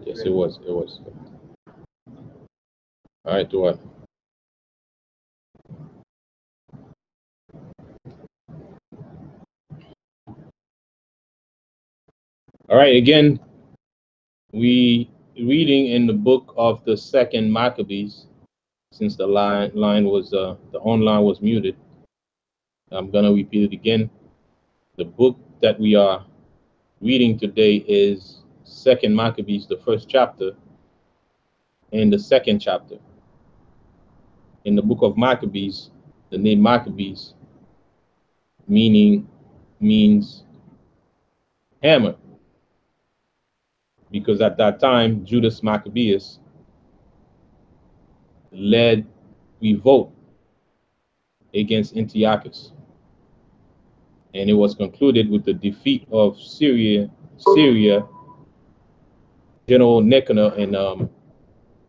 Yes, it was. It was. All right, do what? All right, again, we reading in the book of the second Maccabees. Since the line was the online was muted, I'm gonna repeat it again. The book that we are reading today is Second Maccabees, the first chapter, and the second chapter. In the book of Maccabees, the name Maccabees means hammer, because at that time Judas Maccabeus led revolt against Antiochus, and it was concluded with the defeat of Syria, General Nicanor in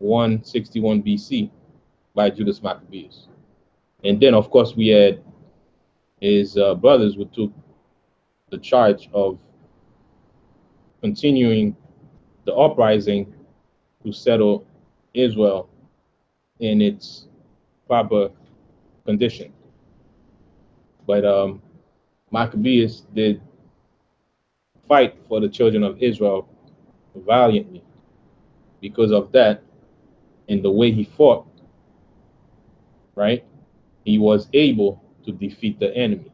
161 BC by Judas Maccabeus. And then, of course, we had his brothers who took the charge of continuing the uprising to settle Israel in its proper condition. But Maccabeus did fight for the children of Israel valiantly. Because of that, and the way he fought, right, he was able to defeat the enemy.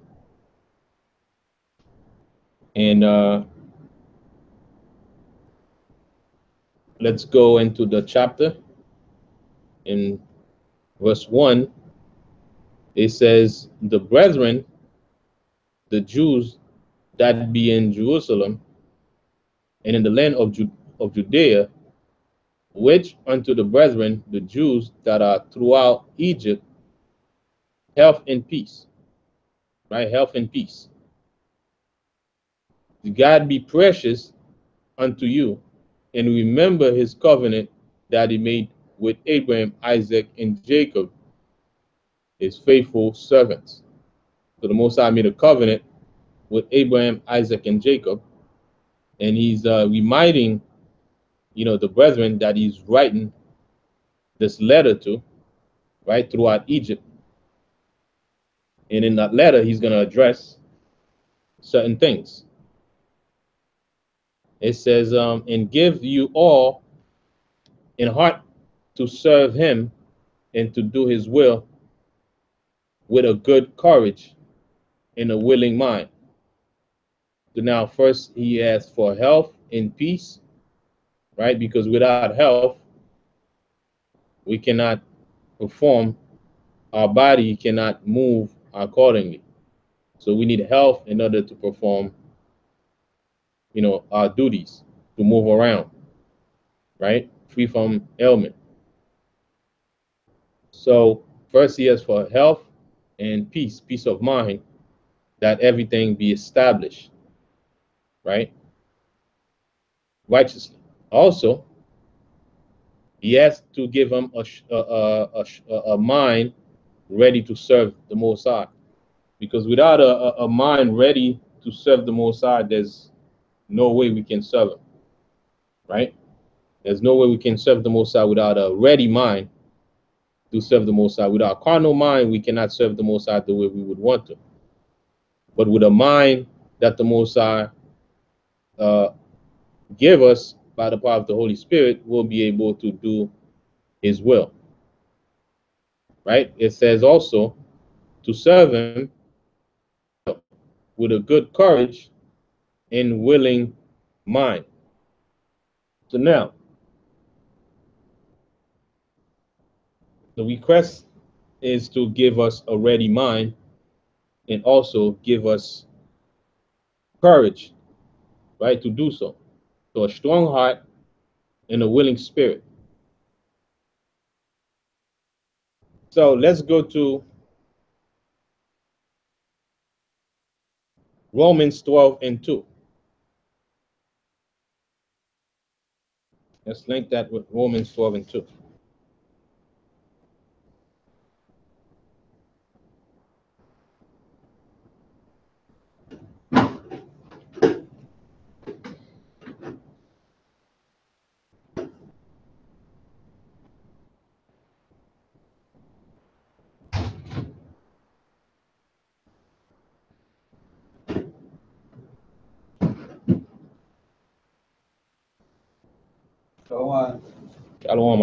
And let's go into the chapter. In verse 1, it says, "The brethren, the Jews that be in Jerusalem and in the land of Judea, which unto the brethren, the Jews that are throughout Egypt, health and peace." Right? Health and peace. God be precious unto you, and remember his covenant that he made with Abraham, Isaac, and Jacob, his faithful servants. So the Most High made a covenant with Abraham, Isaac, and Jacob, and he's reminding, the brethren that he's writing this letter to, right, throughout Egypt. And in that letter, he's going to address certain things. It says, "And give you all in heart to serve him and to do his will with a good courage and a willing mind." So now, first, he asks for health and peace, right? Because without health, we cannot perform, our body cannot move accordingly. So we need health in order to perform, our duties, to move around, right? Free from ailment. So first he asks for health and peace of mind, that everything be established, right? Righteously. Also, he has to give him a mind ready to serve the Most High. Because without a mind ready to serve the Most High, there's no way we can serve him, right? There's no way we can serve the Most High without a ready mind to serve the Most High. Without a carnal mind, we cannot serve the Most High the way we would want to. But with a mind that the Most High give us by the power of the Holy Spirit, we'll be able to do his will, right? It says also to serve him with a good courage and willing mind. So now, the request is to give us a ready mind and also give us courage, right, to do so. So a strong heart and a willing spirit. So let's go to Romans 12 and 2. Let's link that with Romans 12 and 2. Shalom. Shalom.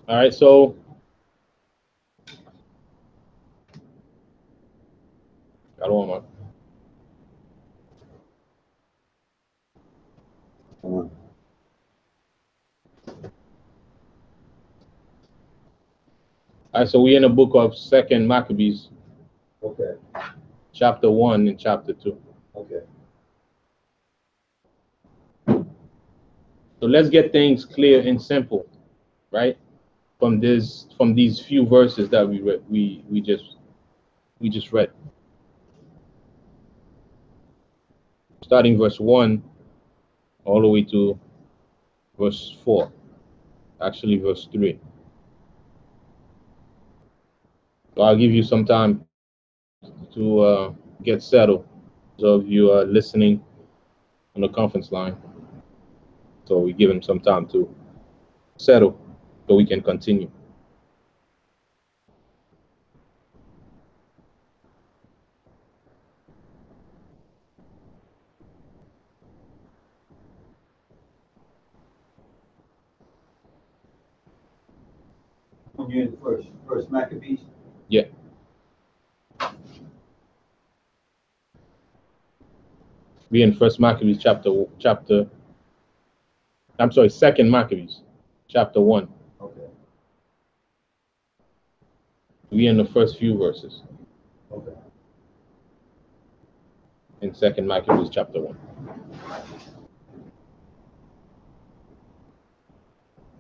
All right, so Shalom. All right, so we're in the book of Second Maccabees. Okay. Chapter 1 and chapter 2. Okay. So let's get things clear and simple, right? From these few verses that we read, we just read. Starting verse 1 all the way to verse 4. Actually verse 3. So I'll give you some time to get settled. So if you are listening on the conference line, so we give him some time to settle so we can continue. When you're in the first Maccabees? Yeah. We in First Maccabees Second Maccabees, chapter 1. Okay. We in the first few verses. Okay. In Second Maccabees, chapter 1.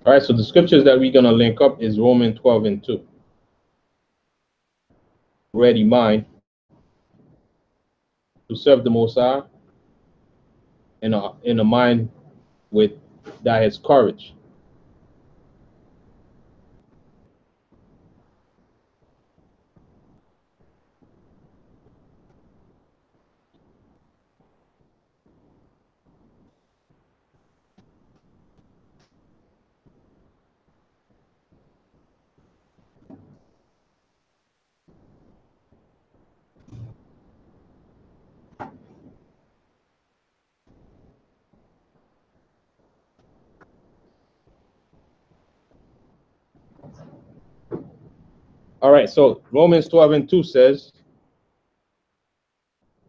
All right, so the scriptures that we're gonna link up is Romans 12 and 2. Ready mind to serve the Most High in a mind with that has courage. All right, so Romans 12 and 2 says,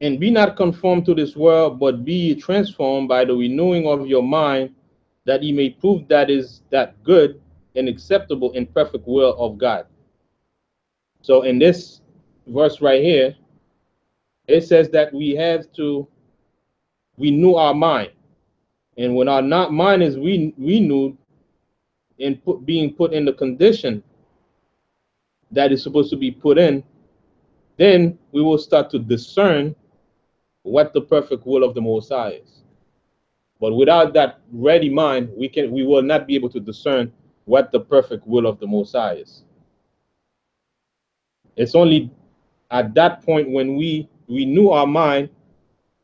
and be not conformed to this world, but be ye transformed by the renewing of your mind, that ye may prove that is that good and acceptable and perfect will of God. So in this verse right here, it says that we have to renew our mind. And when our mind is renewed and being put in the condition that is supposed to be put in, then we will start to discern what the perfect will of the Most High is. But without that ready mind, we will not be able to discern what the perfect will of the Most High is. It's only at that point when we renew our mind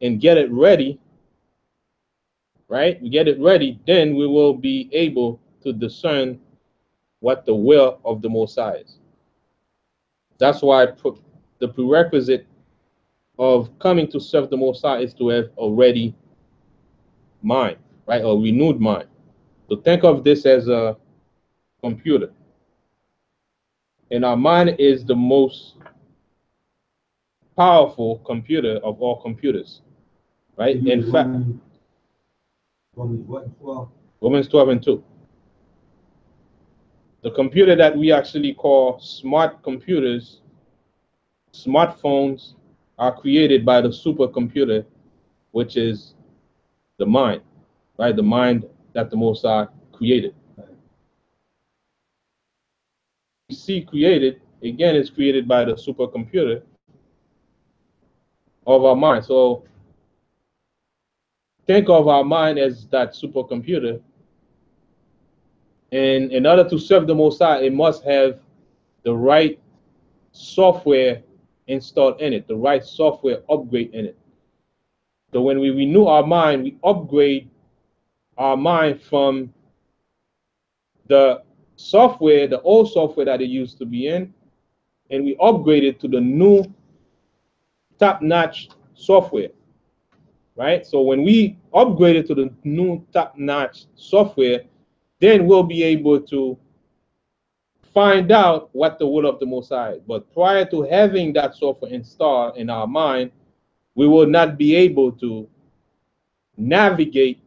and get it ready, right? We get it ready, then we will be able to discern what the will of the Most High is. That's why the prerequisite of coming to serve the Most High is to have a ready mind, right? A renewed mind. So think of this as a computer. And our mind is the most powerful computer of all computers, right? In fact, Romans 12 and 2. The computer that we actually call smart computers, smartphones, are created by the supercomputer, which is the mind, right? The mind that the Most High created. We see created, again, is created by the supercomputer of our mind. So think of our mind as that supercomputer. And in order to serve the Most High, it must have the right software installed in it, the right software upgrade in it. So when we renew our mind, we upgrade our mind from the software, the old software that it used to be in, and we upgrade it to the new top-notch software, right? So when we upgrade it to the new top-notch software, then we'll be able to find out what the will of the Most High is. But prior to having that software installed in our mind, we will not be able to navigate,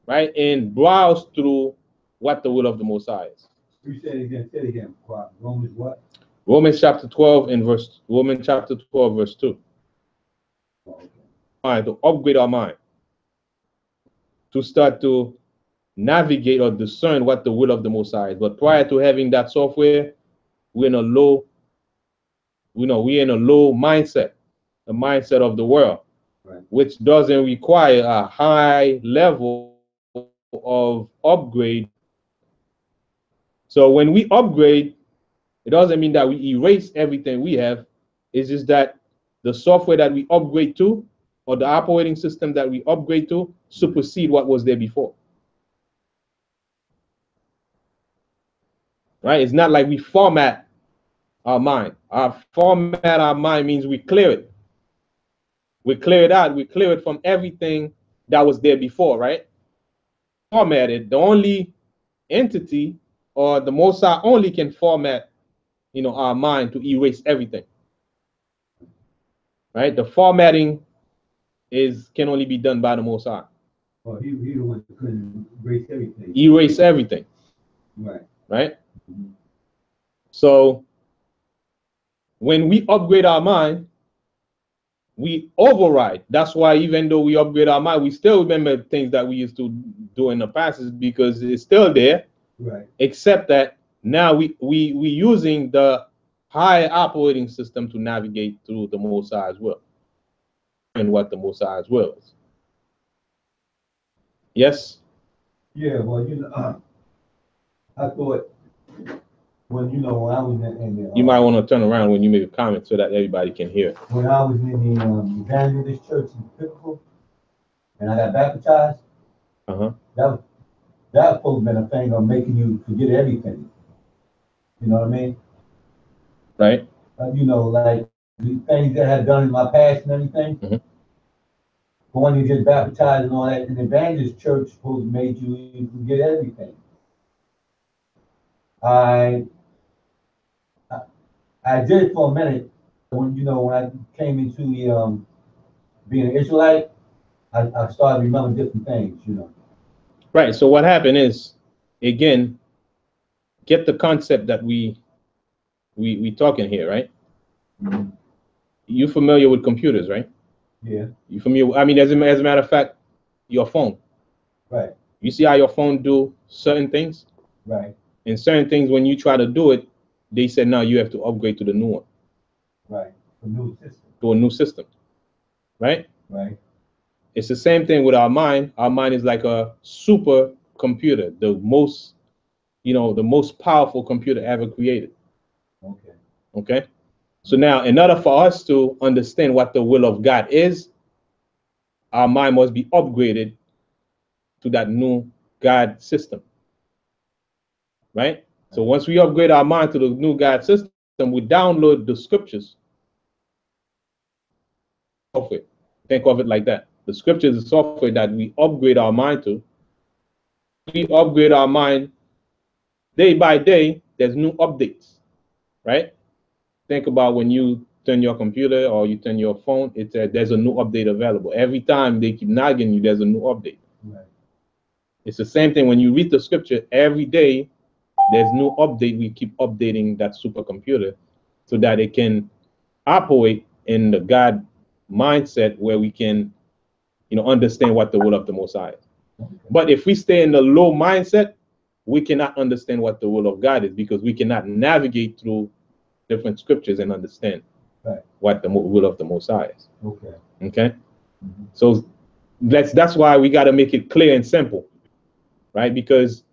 right, and browse through what the will of the Most High is. You said it again. Romans what? Romans chapter 12 verse 2. Oh, okay. To upgrade our mind, to start to navigate or discern what the will of the Most High is. But prior to having that software, we're in a low, we're in a low mindset, the mindset of the world, right, which doesn't require a high level of upgrade. So when we upgrade, it doesn't mean that we erase everything we have. It's just that the software that we upgrade to, or the operating system that we upgrade to, supersede what was there before. Right? It's not like we format our mind. Format our mind means we clear it. We clear it out. We clear it from everything that was there before, right? Formatted. The only entity, or the Most High only can format, our mind to erase everything. Right? The formatting can only be done by the Most High. Well, he the one who couldn't erase everything. Erase everything. Right. Right? So when we upgrade our mind, we override. That's why even though we upgrade our mind, we still remember things that we used to do in the past, because it's still there. Right. Except that now we using the high operating system to navigate through the Most High as well, and what the Most High as well is. Yes. Yeah. Well, I thought when when I was in the You might want to turn around when you make a comment so that everybody can hear. When I was in the evangelist church in Pickle, and I got baptized, that was supposed to be a thing of making you forget everything. You know what I mean? Right. Like the things that I had done in my past and everything. Mm-hmm. But when you get baptized and all that, in the evangelist church supposed to make you forget everything. I did it for a minute. When I came into the being an Israelite, I started remembering different things. Right. So what happened is, again, get the concept that we talking here, right? Mm-hmm. You familiar with computers, right? Yeah. You familiar? I mean, as a matter of fact, your phone. Right. You see how your phone do certain things? Right. And certain things, when you try to do it, they said, no, you have to upgrade to the new one. Right. A new system. To a new system. Right? Right. It's the same thing with our mind. Our mind is like a super computer, the most powerful computer ever created. Okay. Okay? So now, in order for us to understand what the will of God is, our mind must be upgraded to that new God system. Right? So once we upgrade our mind to the new God system, we download the scriptures. Software. Think of it like that. The scriptures is software that we upgrade our mind to. We upgrade our mind day by day. There's new updates, right? Think about when you turn your computer or you turn your phone, there's a new update available. Every time they keep nagging you, there's a new update. Right. It's the same thing when you read the scripture every day. There's new update. We keep updating that supercomputer so that it can operate in the God mindset where we can, understand what the will of the Most High is. Okay. But if we stay in the low mindset, we cannot understand what the will of God is, because we cannot navigate through different scriptures and understand what the will of the Most High is. Okay. Okay. Mm-hmm. So that's why we got to make it clear and simple, right? Because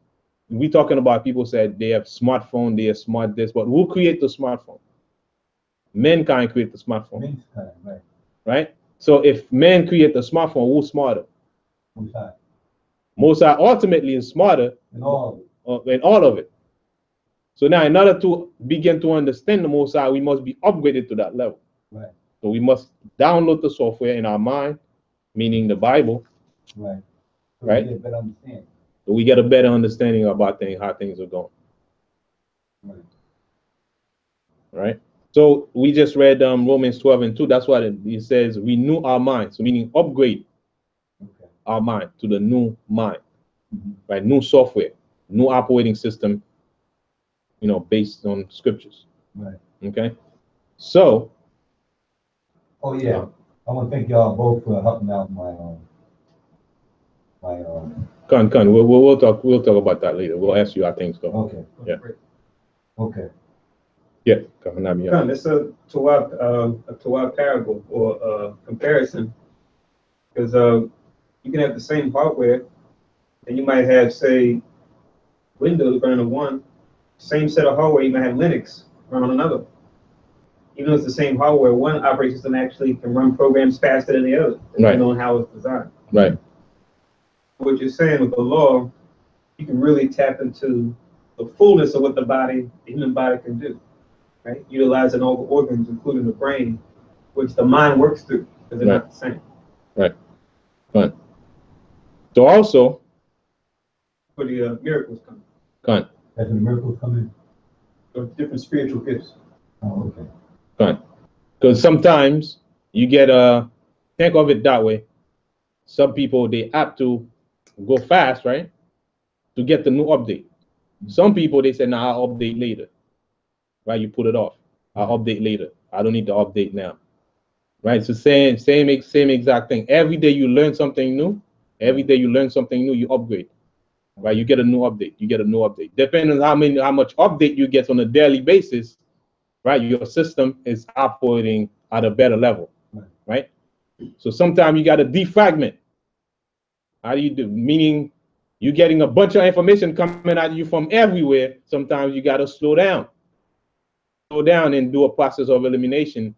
we talking about people said they have smartphone, they have smart this, but who create the smartphone? Mankind create the smartphone. Mankind, right. Right? So if man create the smartphone, who's smarter? Most High. Most High ultimately is smarter in all of it. So now, in order to begin to understand the Most High, we must be upgraded to that level. Right. So we must download the software in our mind, meaning the Bible. Right. So right? We get a better understanding. So we get a better understanding about things, how things are going. Right. Right. So we just read Romans 12:2. That's what it says. Renew our minds, so meaning upgrade our mind to the new mind, right? New software, new operating system, based on scriptures. Right. Okay. So. Oh yeah. I want to thank y'all both for helping out my Con. We'll talk. We'll talk about that later. We'll ask you how things go. Okay. Yeah. Okay. Yeah. Con, it's a Torah parable or comparison, because you can have the same hardware, and you might have, say, Windows running on one, same set of hardware, you might have Linux run on another. Even though it's the same hardware, one operating system actually can run programs faster than the other, depending on how it's designed. Right. What you're saying with the law, you can really tap into the fullness of what the human body can do, right? Utilizing all the organs, including the brain, which the mind works through, because they're not the same. Right. Fine. So also, For the miracles coming. Fine. As the miracles come in. Or different spiritual gifts. Oh, okay. Fine. Because sometimes you get think of it that way. Some people, they have to go fast, right, to get the new update. Some people, they say, "Nah, I'll update later." Right? You put it off. I'll update later. I don't need to update now. Right? So same exact thing. Every day you learn something new. Every day you learn something new, you upgrade. Right? You get a new update. You get a new update. Depending on how much update you get on a daily basis, right? Your system is operating at a better level. Right? So sometimes you got to defragment. How do you do? Meaning you're getting a bunch of information coming at you from everywhere. Sometimes you got to slow down and do a process of elimination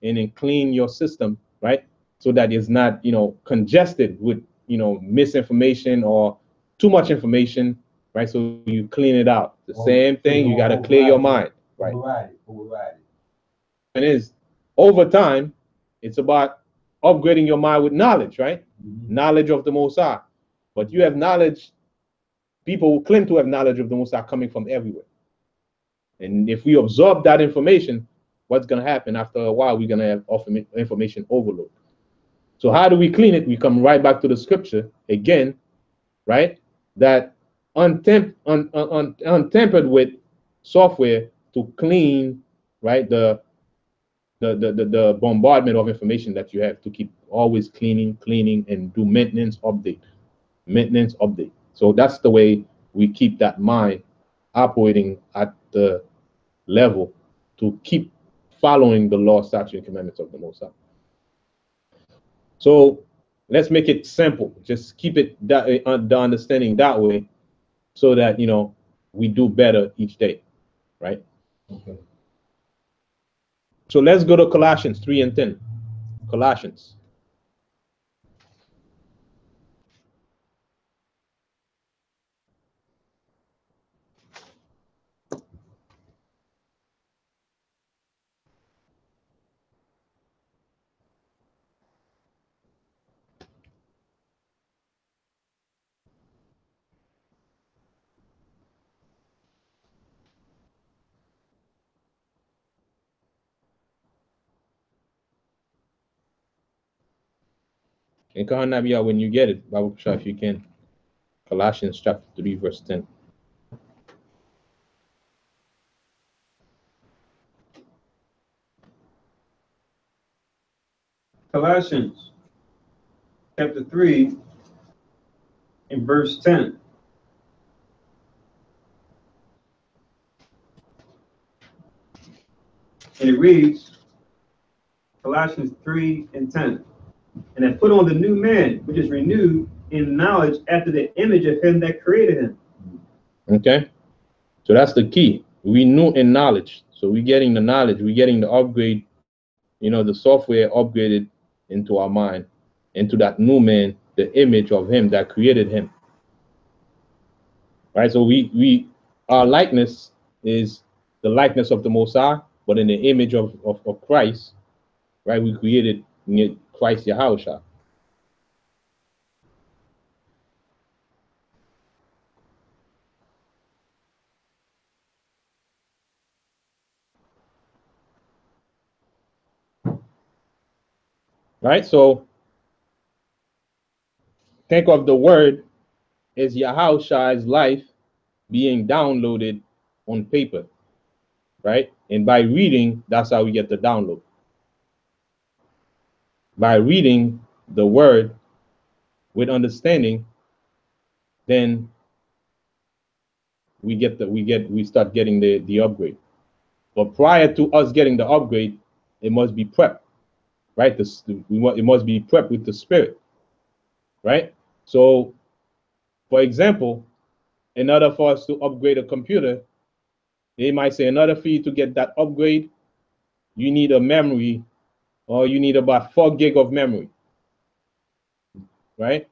and then clean your system, right? So that it's not, congested with, misinformation or too much information, right? So you clean it out. The same thing, you got to clear your mind, right? Override it. And is over time, it's about upgrading your mind with knowledge, right? Knowledge of the Most High. But you have knowledge, people who claim to have knowledge of the Most High coming from everywhere. And if we absorb that information, what's going to happen after a while? We're going to have information overload. So how do we clean it? We come right back to the scripture again, right? That untempered with software to clean, right, the bombardment of information that you have, to keep always cleaning, and do maintenance update. So that's the way we keep that mind operating at the level to keep following the law, statute, and commandments of the Most High. So let's make it simple. Just keep it the understanding that way, so that we do better each day, right? Okay. So let's go to Colossians 3:10. Colossians. And Kahanabia, when you get it, Bible Shah, if you can. Colossians chapter 3, verse 10. Colossians chapter 3 and verse 10. And it reads, Colossians 3 and 10. And have put on the new man, which is renewed in knowledge after the image of him that created him. Okay? So that's the key. We know in knowledge. So we're getting the knowledge, we're getting the upgrade, the software upgraded into our mind, into that new man, the image of him that created him. Right? So our likeness is the likeness of the Most High, but in the image of Christ, right? We created Christ Yahushua. Right? So think of the word as Yahushua's life being downloaded on paper, right? And by reading, that's how we get the download. By reading the word with understanding, then we start getting the upgrade. But prior to us getting the upgrade, it must be prepped, right? It must be prepped with the spirit, right? So, for example, in order for us to upgrade a computer, they might say, in order for you to get that upgrade, you need a memory, or you need about 4 gig of memory, right?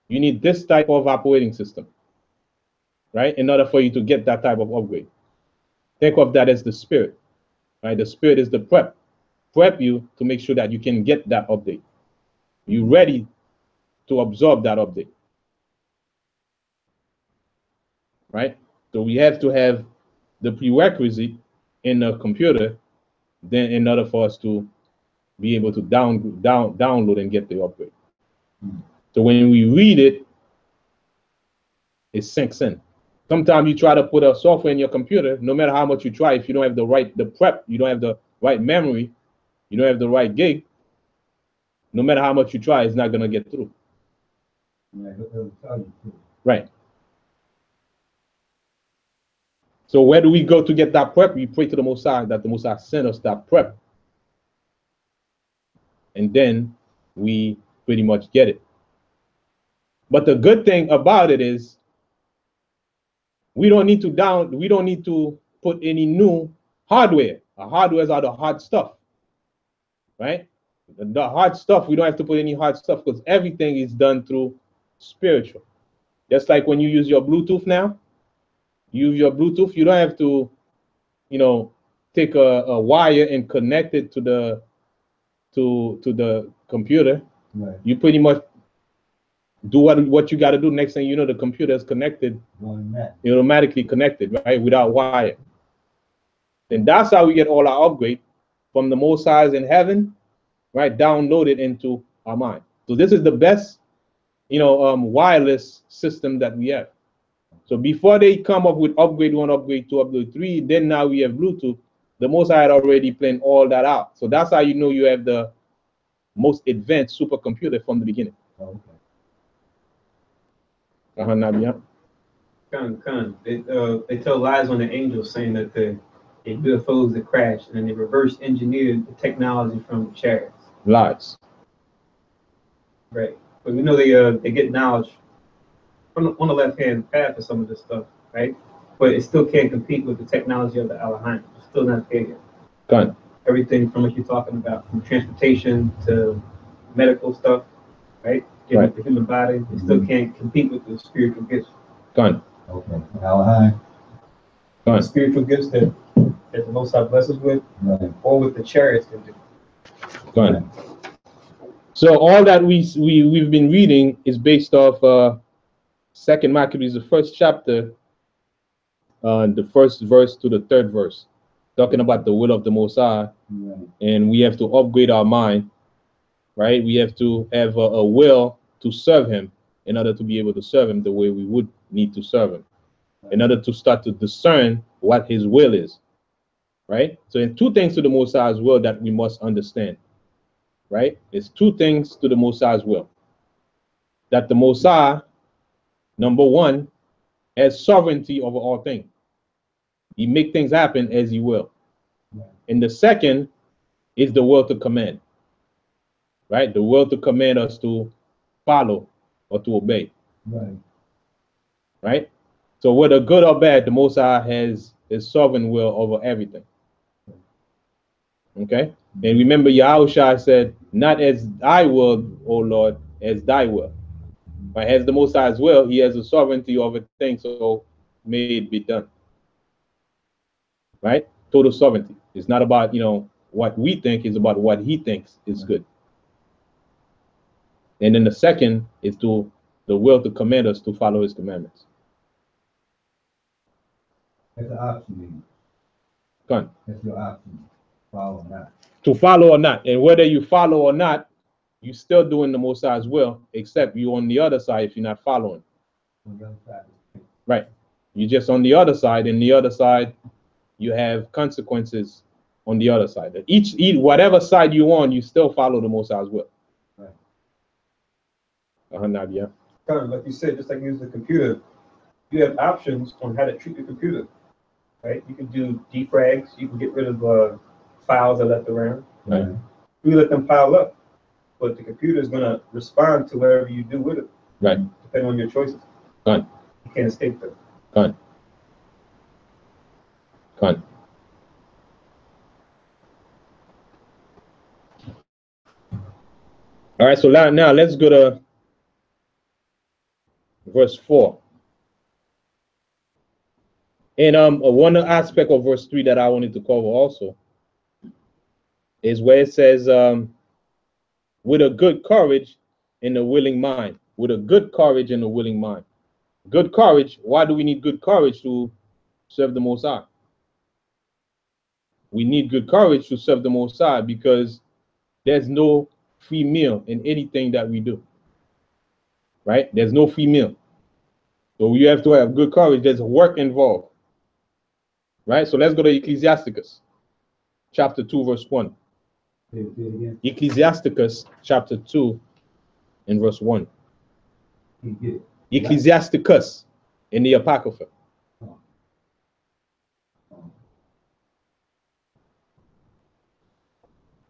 You need this type of operating system, right? In order for you to get that type of upgrade. Think of that as the spirit, right? The spirit is the prep you to make sure that you can get that update. You're ready to absorb that update, right? So we have to have the prerequisite in the computer, then in order for us to be able to download and get the upgrade. So when we read it, it sinks in. Sometimes you try to put a software in your computer, no matter how much you try, if you don't have the prep, you don't have the right memory, you don't have the right gig, no matter how much you try, it's not gonna get through. Right. So where do we go to get that prep? We pray to the Most High that the Most High send us that prep. And then we pretty much get it. But the good thing about it is we don't need to put any new hardware. Our hardwares are the hard stuff, right? The hard stuff, we don't have to put any hard stuff because everything is done through spiritual. Just like when you use your Bluetooth now, you use your Bluetooth, you don't have to, take a wire and connect it to the computer. Right. You pretty much do what you got to do. Next thing you know, the computer is connected, automatically connected, right, without wire. And that's how we get all our upgrade from the Most Highs in heaven, right, downloaded into our mind. So this is the best, wireless system that we have. So before they come up with upgrade 1, upgrade 2, upgrade 3, then now we have Bluetooth. The Most High had already planned all that out. So that's how you know you have the most advanced supercomputer from the beginning. Okay. They tell lies on the angels saying that the UFOs that crashed, and then they reverse engineered the technology from the chariots. Lies. Right. But we know they get knowledge on the left-hand path of some of this stuff, right? But it still can't compete with the technology of the Elohim. It's still not there yet. Done. Everything from what you're talking about, from transportation to medical stuff, right? Getting the human body, they still can't compete with the spiritual gifts. Done. Okay. Elohim. The spiritual gifts that the Most High blesses with, right, or with the chariots that do. Done. So all that we've been reading is based off 2nd Maccabees, the 1st chapter, the 1st verse to the 3rd verse, talking about the will of the Most High, right, and we have to upgrade our mind, right? We have to have a will to serve Him in order to be able to serve Him the way we would need to serve Him, in order to start to discern what His will is, right? So, in 2 things to the Most High's will that we must understand, right? There's 2 things to the Most High's will. That the Most High, number 1, has sovereignty over all things. He make things happen as He will. right. And the second is the will to command, right? The will to command us to follow or to obey, Right. right? So whether good or bad, the Most High has His sovereign will over everything. Okay? And remember, Yahushua said, not as I will, O Lord, as thy will. But as the Most High's will, He has a sovereignty over things, so may it be done. Right? Total sovereignty. It's not about, what we think, is about what he thinks is good. And then the second is to the will to command us to follow his commandments. That's an option. Fun. That's your option. Follow or not. To follow or not. And whether you follow or not, you're still doing the Most High's will, except you're on the other side if you're not following. On the other side. Right. You're just on the other side, and the other side, you have consequences on the other side. Each whatever side you're on, you still follow the Most High's will. Right. Nadia. Kind of like you said, just like you use the computer, you have options on how to treat the computer. Right? You can do defrags. You can get rid of files that are left around. Right. You let them pile up, but the computer is going to respond to whatever you do with it. Right. Depending on your choices. Fun. You can't escape them. Fun. Fun. All right. So now let's go to verse 4. And one aspect of verse 3 that I wanted to cover also is where it says, with a good courage and a willing mind. With a good courage and a willing mind. Good courage. Why do we need good courage to serve the Most High? We need good courage to serve the Most High because there's no free meal in anything that we do. Right? There's no free meal. So you have to have good courage. There's work involved. Right? So let's go to Ecclesiasticus, chapter 2, verse 1. Ecclesiasticus, chapter 2, and verse 1. Ecclesiasticus in the Apocrypha.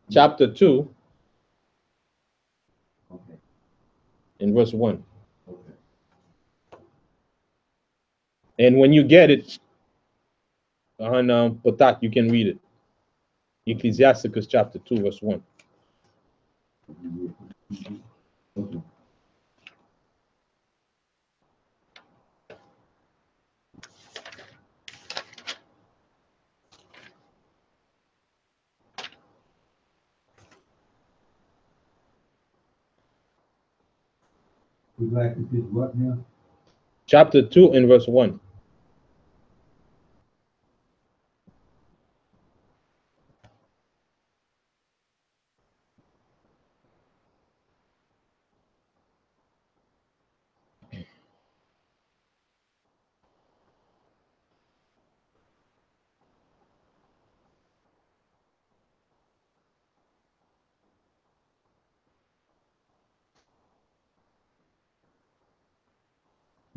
Chapter 2, in verse 1. And when you get it, on Patak, you can read it. Ecclesiasticus chapter 2, verse 1. Would you like to do what now? Chapter 2 and verse 1.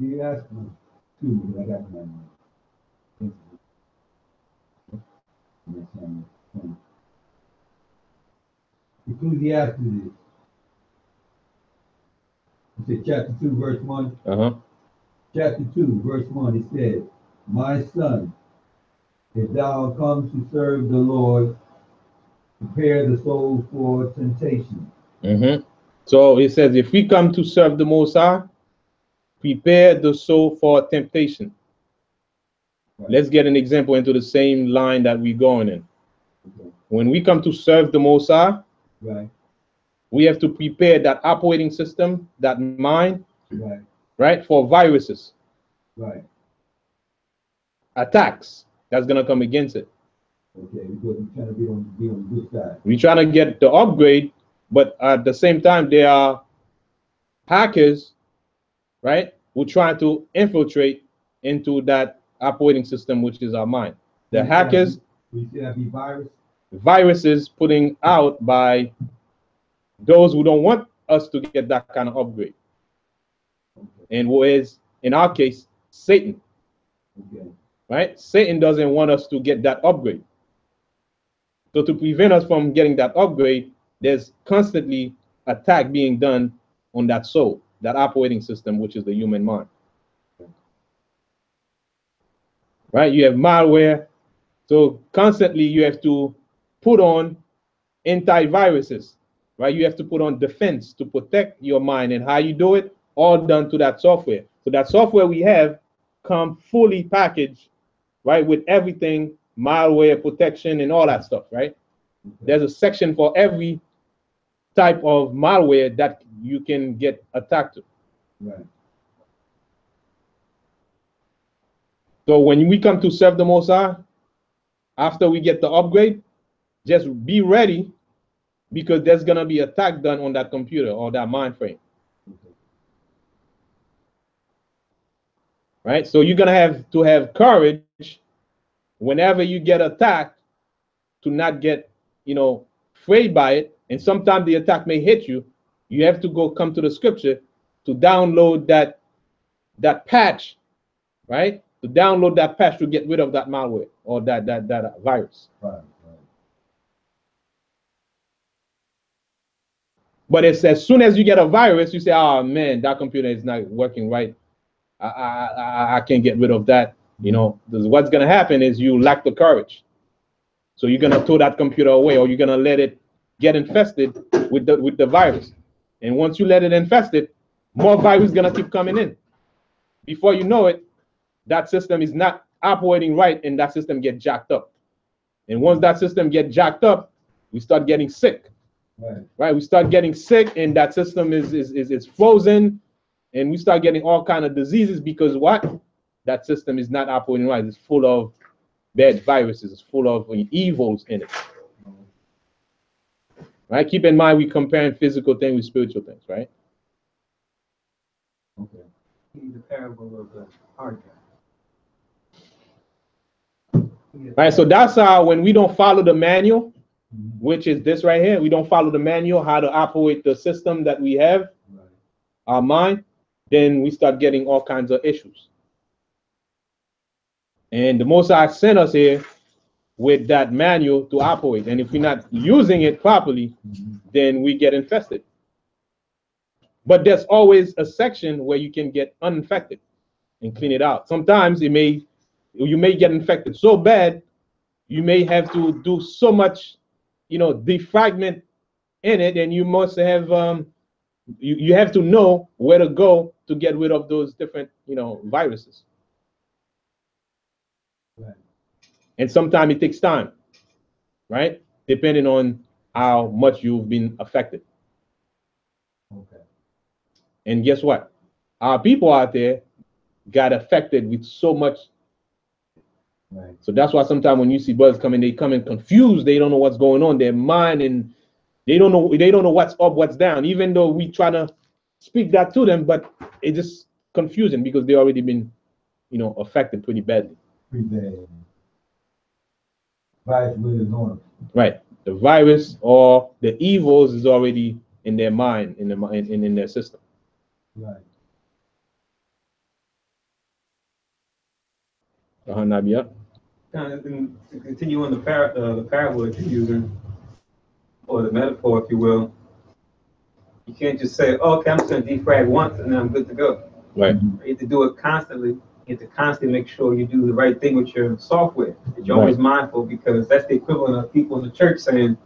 You asked me two, but I got my Ecclesiastes. It said chapter 2, verse 1. Chapter 2, verse 1, it says, my son, if thou comes to serve the Lord, prepare the soul for temptation. So it says, if we come to serve the Most High, prepare the soul for temptation. Right. Let's get an example into the same line that we're going in. Okay. When we come to serve the Most High, right, we have to prepare that operating system, that mind, right, right, for viruses, right, attacks that's gonna come against it. Okay, we're trying to be on the good side. We're trying to get the upgrade, but at the same time, there are hackers, right, who try to infiltrate into that operating system, which is our mind. The hackers, viruses putting out by those who don't want us to get that kind of upgrade. And who is, in our case, Satan. Right? Satan doesn't want us to get that upgrade. So to prevent us from getting that upgrade, there's constantly attack being done on that soul, that operating system, which is the human mind. Right? You have malware. So constantly you have to put on antiviruses, right? You have to put on defense to protect your mind, and how you do it, all done to that software. So that software we have come fully packaged, right, with everything, malware protection and all that stuff, right? There's a section for every type of malware that you can get attacked to. Right. So when we come to serve the Most High, after we get the upgrade, just be ready, because there's gonna be attack done on that computer or that mainframe. Right? So you're gonna have to have courage whenever you get attacked to not get, afraid by it. And sometimes the attack may hit you. You have to come to the scripture to download that patch, right? To download that patch to get rid of that malware or that virus. Right. But it's as soon as you get a virus, you say, "Oh man, that computer is not working right. I can't get rid of that." What's gonna happen is you lack the courage. So you're gonna throw that computer away, or you're gonna let it get infested with the virus. And once you let it infested, more virus gonna keep coming in. Before you know it, that system is not operating right, and that system get jacked up. And once that system get jacked up, we start getting sick. Right? We start getting sick, and that system is frozen, and we start getting all kind of diseases because what? That system is not operating right. It's full of bad viruses. It's full of evils in it. Right? Keep in mind, we comparing physical things with spiritual things, right? Okay. The parable of the hard drive. Right. So that's how, when we don't follow the manual, which is this right here, we don't follow the manual how to operate the system that we have, our mind, then we start getting all kinds of issues. And the Most High sent us here with that manual to operate. And if we're not using it properly, then we get infested. But there's always a section where you can get uninfected and clean it out. Sometimes you may get infected so bad, you may have to do so much, defragment in it, and you must have you have to know where to go to get rid of those different, viruses. Right. And sometimes it takes time, right? Depending on how much you've been affected. Okay. And guess what? Our people out there got affected with so much. Right. So that's why sometimes when you see brothers coming, they come in confused. They don't know what's going on. Their mind, and they don't know what's up, what's down. Even though we try to speak that to them, but it's just confusing because they already been, affected pretty badly. Pretty bad. Virus really is on them. Right. The virus or the evils is already in their mind, in their system. Right. Nabia. To continue on the parable that you're using, or the metaphor, if you will, you can't just say, "Oh, okay, I'm just going to defrag once and then I'm good to go." Right. You have to do it constantly. You have to constantly make sure you do the right thing with your software. That you're always mindful, because that's the equivalent of people in the church saying,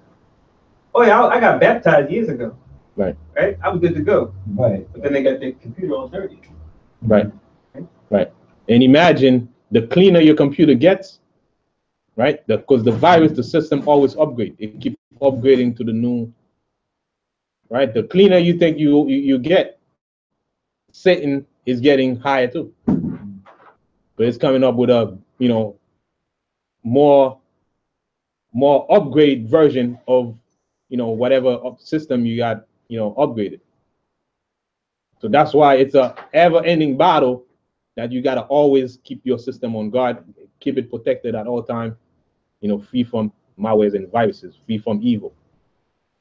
"Oh yeah, I got baptized years ago. Right. Right? I was good to go." Right. But then they got their computer all dirty. Right. Right. And imagine the cleaner your computer gets, right? Because the virus, the system always upgrade. It keeps upgrading to the new, right? The cleaner you think you get, Satan is getting higher too. But it's coming up with a, more upgrade version of, whatever system you got, upgraded. So that's why it's a ever-ending battle that you got to always keep your system on guard, keep it protected at all time, free from malwares and viruses, free from evil.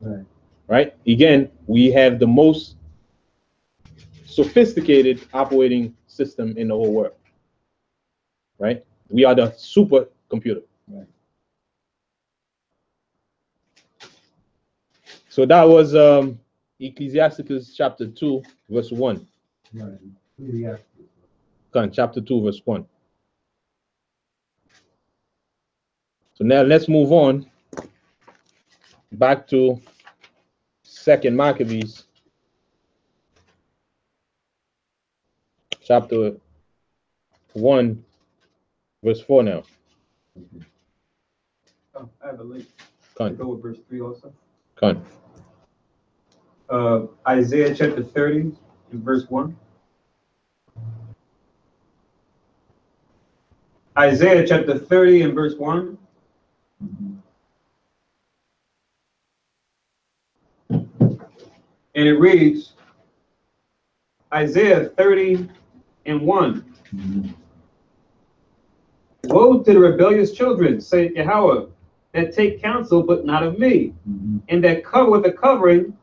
Right. Right? Again, we have the most sophisticated operating system in the whole world. Right? We are the supercomputer. Right. So that was Ecclesiasticus chapter 2, verse 1. Right. Yeah. Chapter 2, verse 1. So now let's move on back to 2nd Maccabees chapter 1, verse 4 now. Oh, I have a link. Go with verse 3 also. Con. Isaiah chapter 30, verse 1. Isaiah chapter 30 and verse 1. And it reads, Isaiah 30 and 1. Woe to the rebellious children, saith Yahweh, that take counsel, but not of me, and that cover with a covering,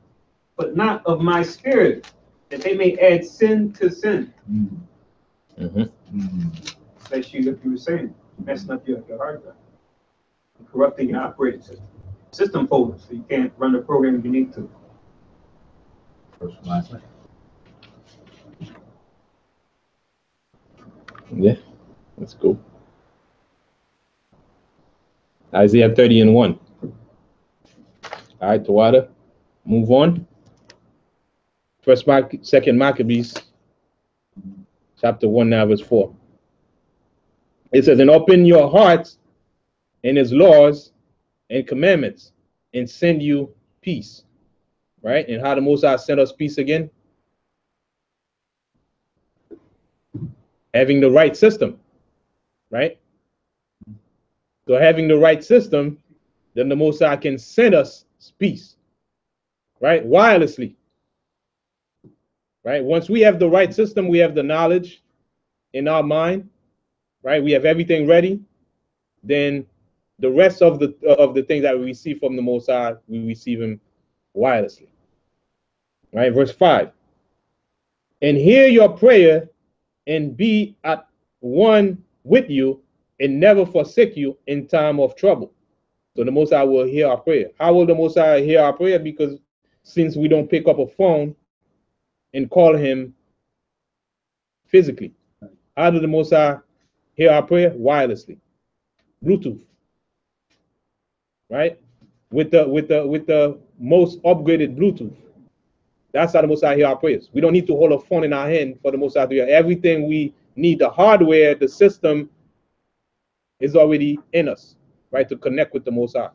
but not of my spirit, that they may add sin to sin. That's you, like you were saying, messing up your hard drive, corrupting your operating system. System folders, so you can't run the program you need to. Yeah, that's cool. Isaiah 30 and 1. All right, Tawada, move on. Second Maccabees, chapter 1, now verse 4. It says, and open your hearts in his laws and commandments, and send you peace. Right? And how the Most High sent us peace again? Having the right system. Right? So having the right system, then the Most High can send us peace. Right? Wirelessly. Right? Once we have the right system, we have the knowledge in our mind. Right? We have everything ready. Then the rest of the things that we receive from the Most High, we receive him wirelessly. Right? Verse 5. And hear your prayer and be at one with you and never forsake you in time of trouble. So the Most High will hear our prayer. How will the Most High hear our prayer? Because since we don't pick up a phone and call him physically. How does the Most High hear our prayer? Wirelessly. Bluetooth. Right? With the most upgraded Bluetooth. That's how the Most High hear our prayers. We don't need to hold a phone in our hand for the Most High to hear. Everything we need, the hardware, the system is already in us, right, to connect with the Most High.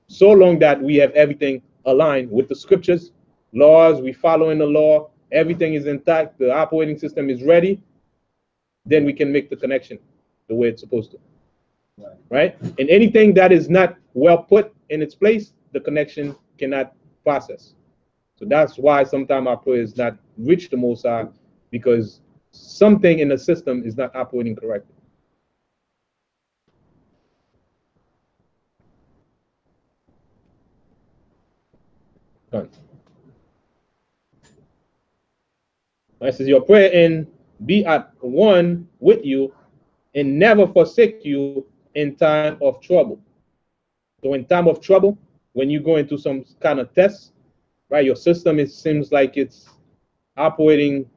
So long that we have everything aligned with the scriptures, laws, we following the law, everything is intact, the operating system is ready, then we can make the connection the way it's supposed to. Right? And anything that is not well put in its place, the connection cannot process. So that's why sometimes our prayer is not reach the Most High, because something in the system is not operating correctly. Done. This is your prayer, and be at one with you and never forsake you in time of trouble. So in time of trouble, when you go into some kind of test, right, your system, it seems like it's operating,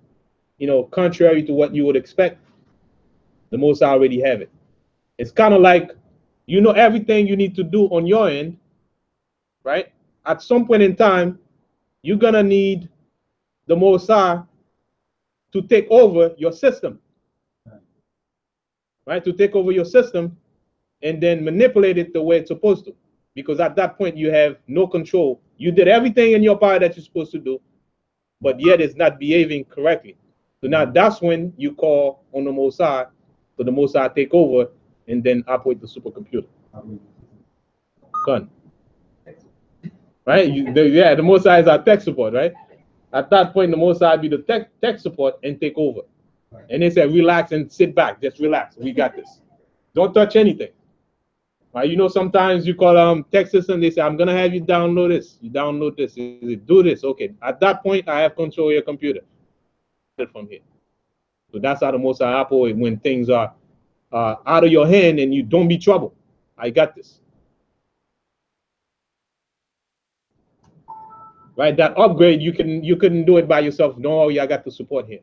contrary to what you would expect. The Most High already have it. It's kind of like, everything you need to do on your end, right? At some point in time, you're gonna need the Most High to take over your system, right? To take over your system and then manipulate it the way it's supposed to. Because at that point, you have no control. You did everything in your power that you're supposed to do, but yet it's not behaving correctly. So now that's when you call on the Most High, so the Most High take over and then operate the supercomputer. Done. Right? The Most High is our tech support, right? At that point, the Most High be the tech support and take over. And they said, relax and sit back. Just relax. We got this. Don't touch anything. Right? Sometimes you call Texas and they say, I'm gonna have you download this. You download this. You do this. Okay. At that point, I have control of your computer. From here. So that's how the Most High operate when things are out of your hand and you don't be trouble. I got this. Right? That upgrade, you couldn't do it by yourself. No, I got the support here.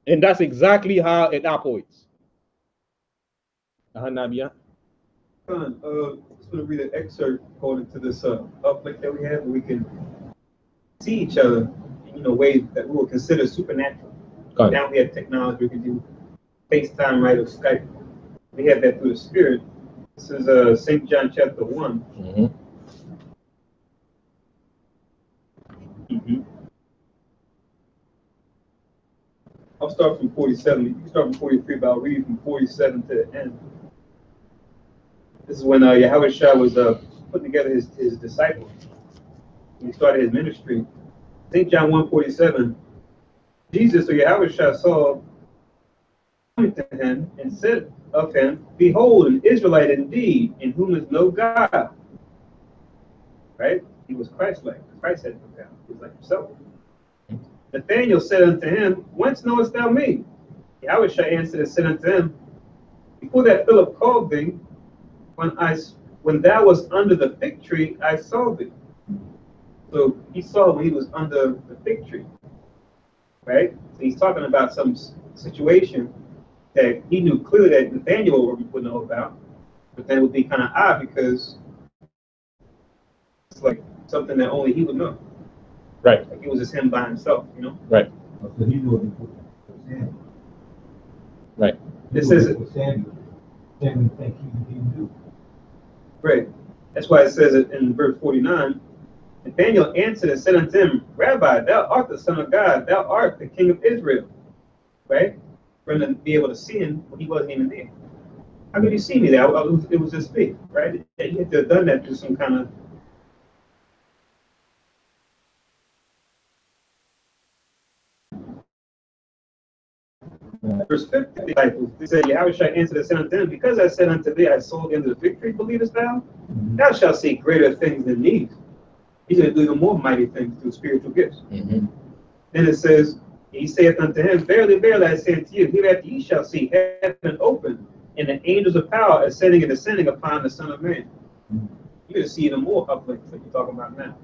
And that's exactly how it operates. Nabia. Con, just want to read an excerpt according to this uplift that we have, where we can see each other in ways that we will consider supernatural. Now we have technology, we can do FaceTime, right, or Skype. We have that through the Spirit. This is St. John chapter 1. I'll start from 47. You can start from 43, but I'll read from 47 to the end. This is when Yahweh Shah was putting together his disciples. When he started his ministry. St. John 1:47. Jesus, or Yahweh Shah, saw coming to him and said of him, "Behold, an Israelite indeed, in whom is no God." Right? He was Christ-like. Christ had no God. He was like himself. Nathanael said unto him, "Whence knowest thou me?" Yahweh Shah answered and said unto him, "Before that Philip called thee, when thou was under the fig tree, I saw thee." So he saw when he was under the fig tree. Right? So he's talking about some situation that he knew clearly that Nathanael would know about, but then it would be kind of odd because it's like something that only he would know. Right. Like it was just him by himself, you know? Right. So he knew it before Samuel. Right. This is Samuel. Samuel think he knew. Right. That's why it says it in verse 49. Nathanael answered and said unto him, "Rabbi, thou art the Son of God, thou art the King of Israel." Right? For him to be able to see him when he wasn't even there. How could you see me there? It was just faith, right? You had to have done that through some kind of. Verse 50, disciples, they said, Yahweh shall answer and said unto them, "Because I said unto thee, I saw thee under the fig tree, believest thou? Thou shalt see greater things than these." He's going to do even more mighty things through spiritual gifts. Then it says, he saith unto him, "Verily, verily, I say unto you, hereafter ye shall see heaven open, and the angels of power ascending and descending upon the Son of Man." You're going to see even more uplifts that you're talking about now.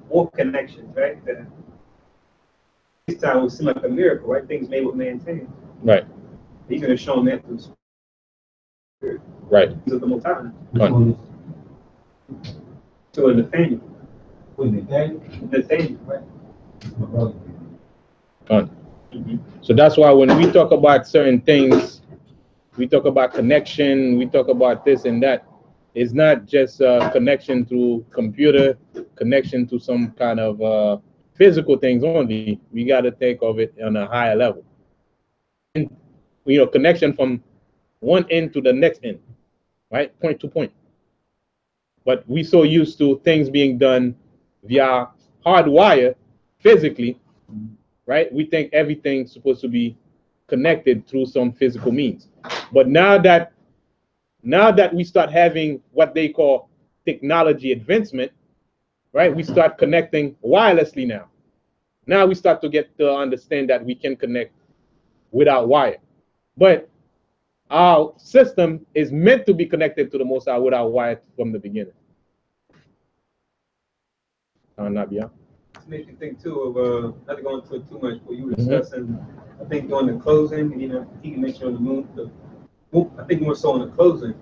More connections, right? That this time will seem like a miracle, right? Things made with man's hands. Right. He's going to show them that through spirit. Right. These are the most high. So To Nathaniel. with Nathaniel, Right? my brother. So that's why when we talk about certain things, we talk about connection, we talk about this and that. It's not just a connection through computer, connection to some kind of physical things only. We got to think of it on a higher level. And, connection from one end to the next end, right? Point to point. But we so used to things being done via hardwire physically, right? We think everything's supposed to be connected through some physical means. But now that we start having what they call technology advancement, right? We start connecting wirelessly now. Now we start to get to understand that we can connect without wire. But our system is meant to be connected to the Most High without wire from the beginning. Nabia. It makes you think too of not to go into it too much, but you were discussing, I think during the closing, and he can mention on the moon, I think more so on the closing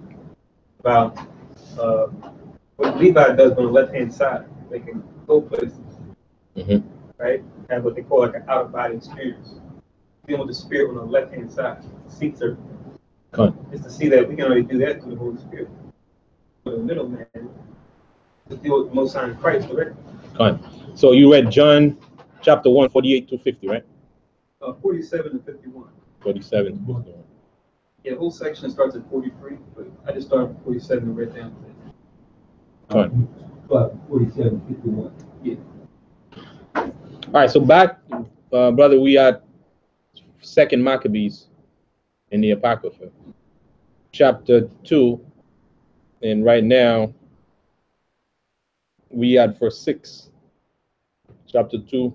about what Levi does on the left hand side. They can go places, right? Have what they call like an out of body experience. Dealing with the spirit on the left hand side, seats are just to see that we can already do that through the Holy Spirit. For the middle man, to deal with the Most High in Christ directly. So you read John chapter 1, 48 to 50, right? 47 and 51. 47 to 51. Yeah, the whole section starts at 43, but I just started at 47 and read down to Start 47, 51. Yeah. All right, so back, brother, we at 2nd Maccabees in the Apocrypha, chapter 2, and right now we at verse 6, chapter 2.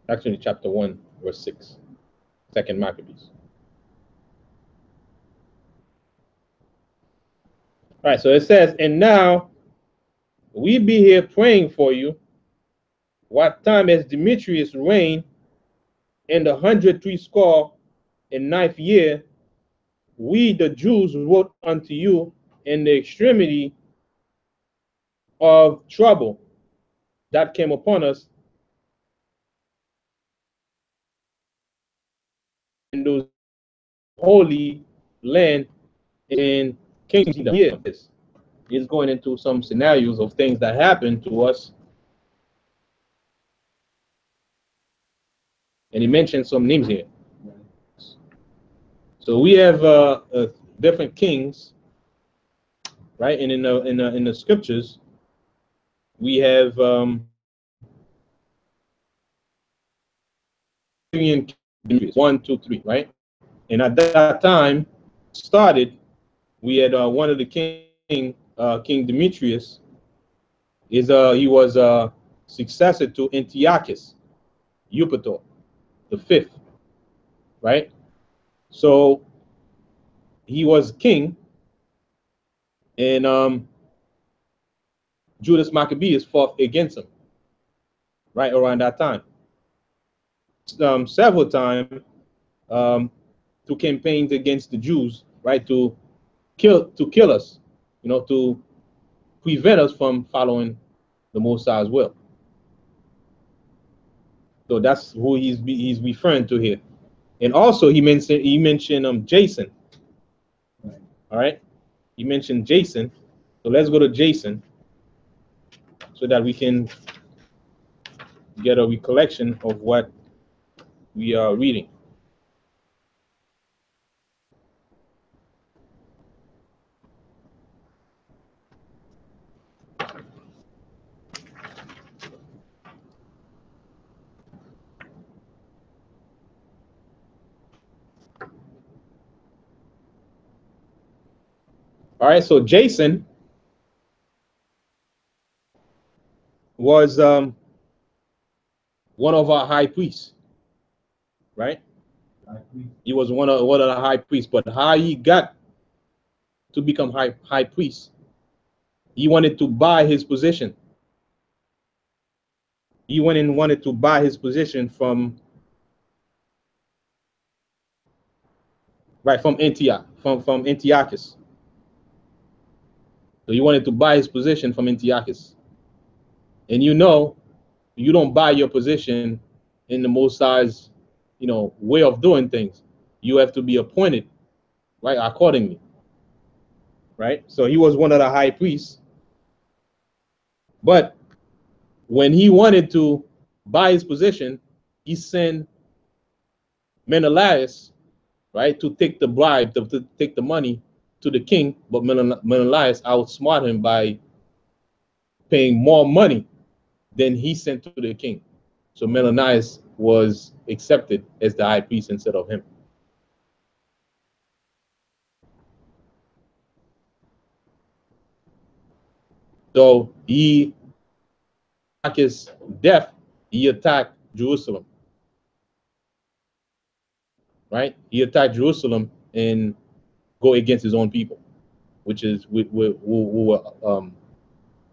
Actually, chapter 1, verse 6, 2nd Maccabees. All right, so it says, "And now we be here praying for you, what time as Demetrius reigned in the 169th year, we the Jews wrote unto you in the extremity of trouble that came upon us, Holy Land in Kingdom. Yeah, it's going into some scenarios of things that happened to us. And he mentioned some names here. So we have different kings, right? And in the scriptures, we have 1, 2, 3, right? And at that time started, we had one of the king, King Demetrius, he was a successor to Antiochus, Eupator, the fifth, right? So he was king, and Judas Maccabees fought against him, right around that time. Several times to campaigns against the Jews, right, to kill us, to prevent us from following the Most High's will. So that's who he's referring to here. And also he mentioned Jason. All right, he mentioned Jason. So let's go to Jason so that we can get a recollection of what we are reading. All right, so Jason was one of our high priests, right? He was one of the high priests, but how he got to become high priest, he wanted to buy his position. He went and wanted to buy his position from Antioch, from Antiochus. So he wanted to buy his position from Antiochus. And you don't buy your position in the Most High's, way of doing things. You have to be appointed, right, accordingly, right? So he was one of the high priests. But when he wanted to buy his position, he sent Menelaus, right, to take the bribe, to take the money to the king. But Menelaus outsmart him by paying more money than he sent to the king. So Menelaus was accepted as the high priest instead of him. So his death, he attacked Jerusalem, right? He attacked Jerusalem and go against his own people, which is who were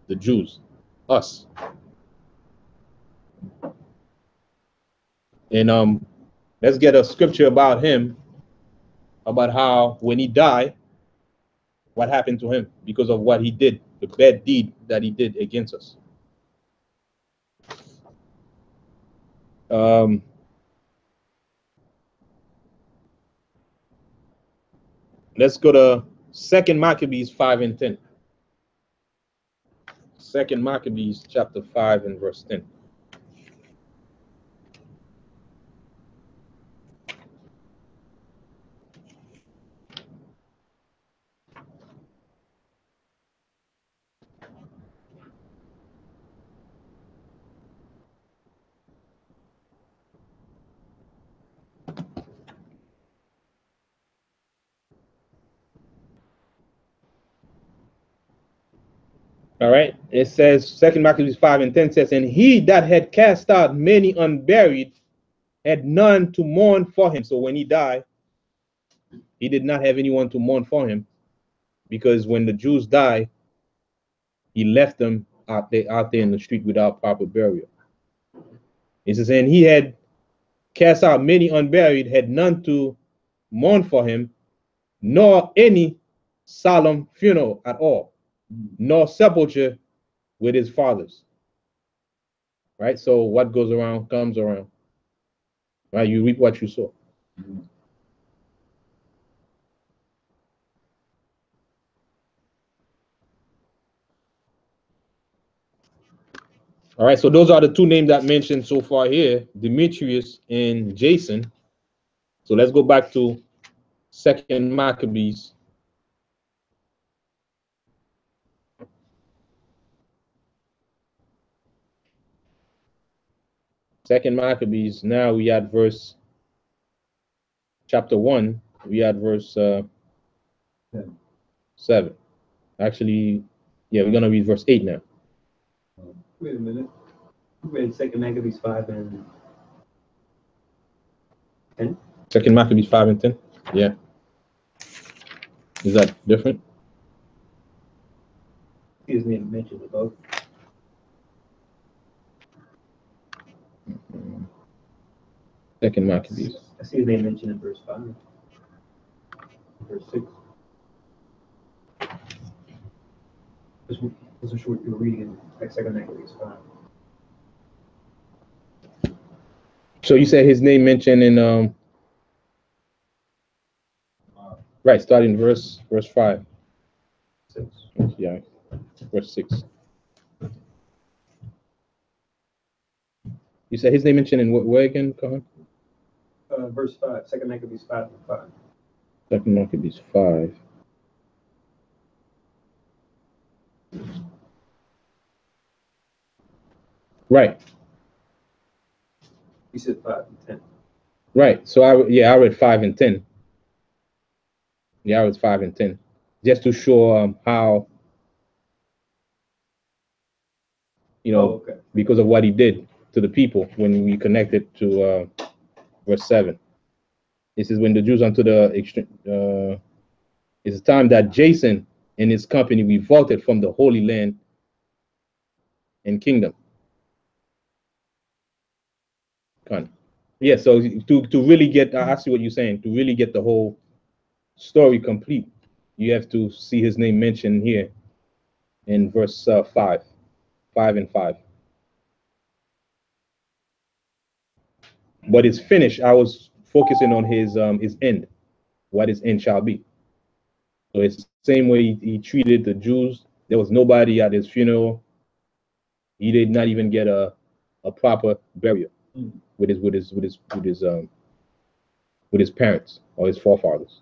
the Jews, us. And let's get a scripture about him, about how when he died, what happened to him because of what he did, the bad deed that he did against us. Let's go to 2 Maccabees 5 and 10. 2 Maccabees chapter 5 and verse 10. All right, it says 2 Maccabees 5 and 10 says, and he that had cast out many unburied had none to mourn for him. So when he died, he did not have anyone to mourn for him, because when the Jews died, he left them out there in the street without proper burial. It says, and he had cast out many unburied, had none to mourn for him, nor any solemn funeral at all, nor sepulture with his fathers. Right? So what goes around comes around. Right? You reap what you sow. All right, so those are the two names that mentioned so far here, Demetrius and Jason. So let's go back to 2nd Maccabees. Second Maccabees, now we at verse chapter 1, we at verse 7. Actually, yeah, we're gonna read verse 8 now. Wait a minute. You read 2nd Maccabees 5 and 10? 2nd Maccabees 5 and 10. Yeah. Is that different? See his name mentioned above. Second Maccabees. I see his name mentioned in verse 5. Verse 6. This is what you were reading in 2nd Maccabees 5. So you said his name mentioned in right, starting verse 5. 6. Yeah, verse 6. You said his name mentioned in where again, Kahan? Verse 5. 2nd Maccabees 5 and 5. 2nd Maccabees 5. Right. You said 5 and 10. Right. So I read 5 and 10. Yeah, I read 5 and 10, just to show how, Okay. because of what he did to the people when we connected to verse 7. This is when the Jews unto the extreme. It's the time that Jason and his company revolted from the Holy Land and kingdom. Yeah, so to really get, I see what you're saying, to really get the whole story complete, you have to see his name mentioned here in verse 5 and 5. But it's finished. I was focusing on his end, what his end shall be. So it's the same way he treated the Jews. There was nobody at his funeral. He did not even get a proper burial with his parents or his forefathers.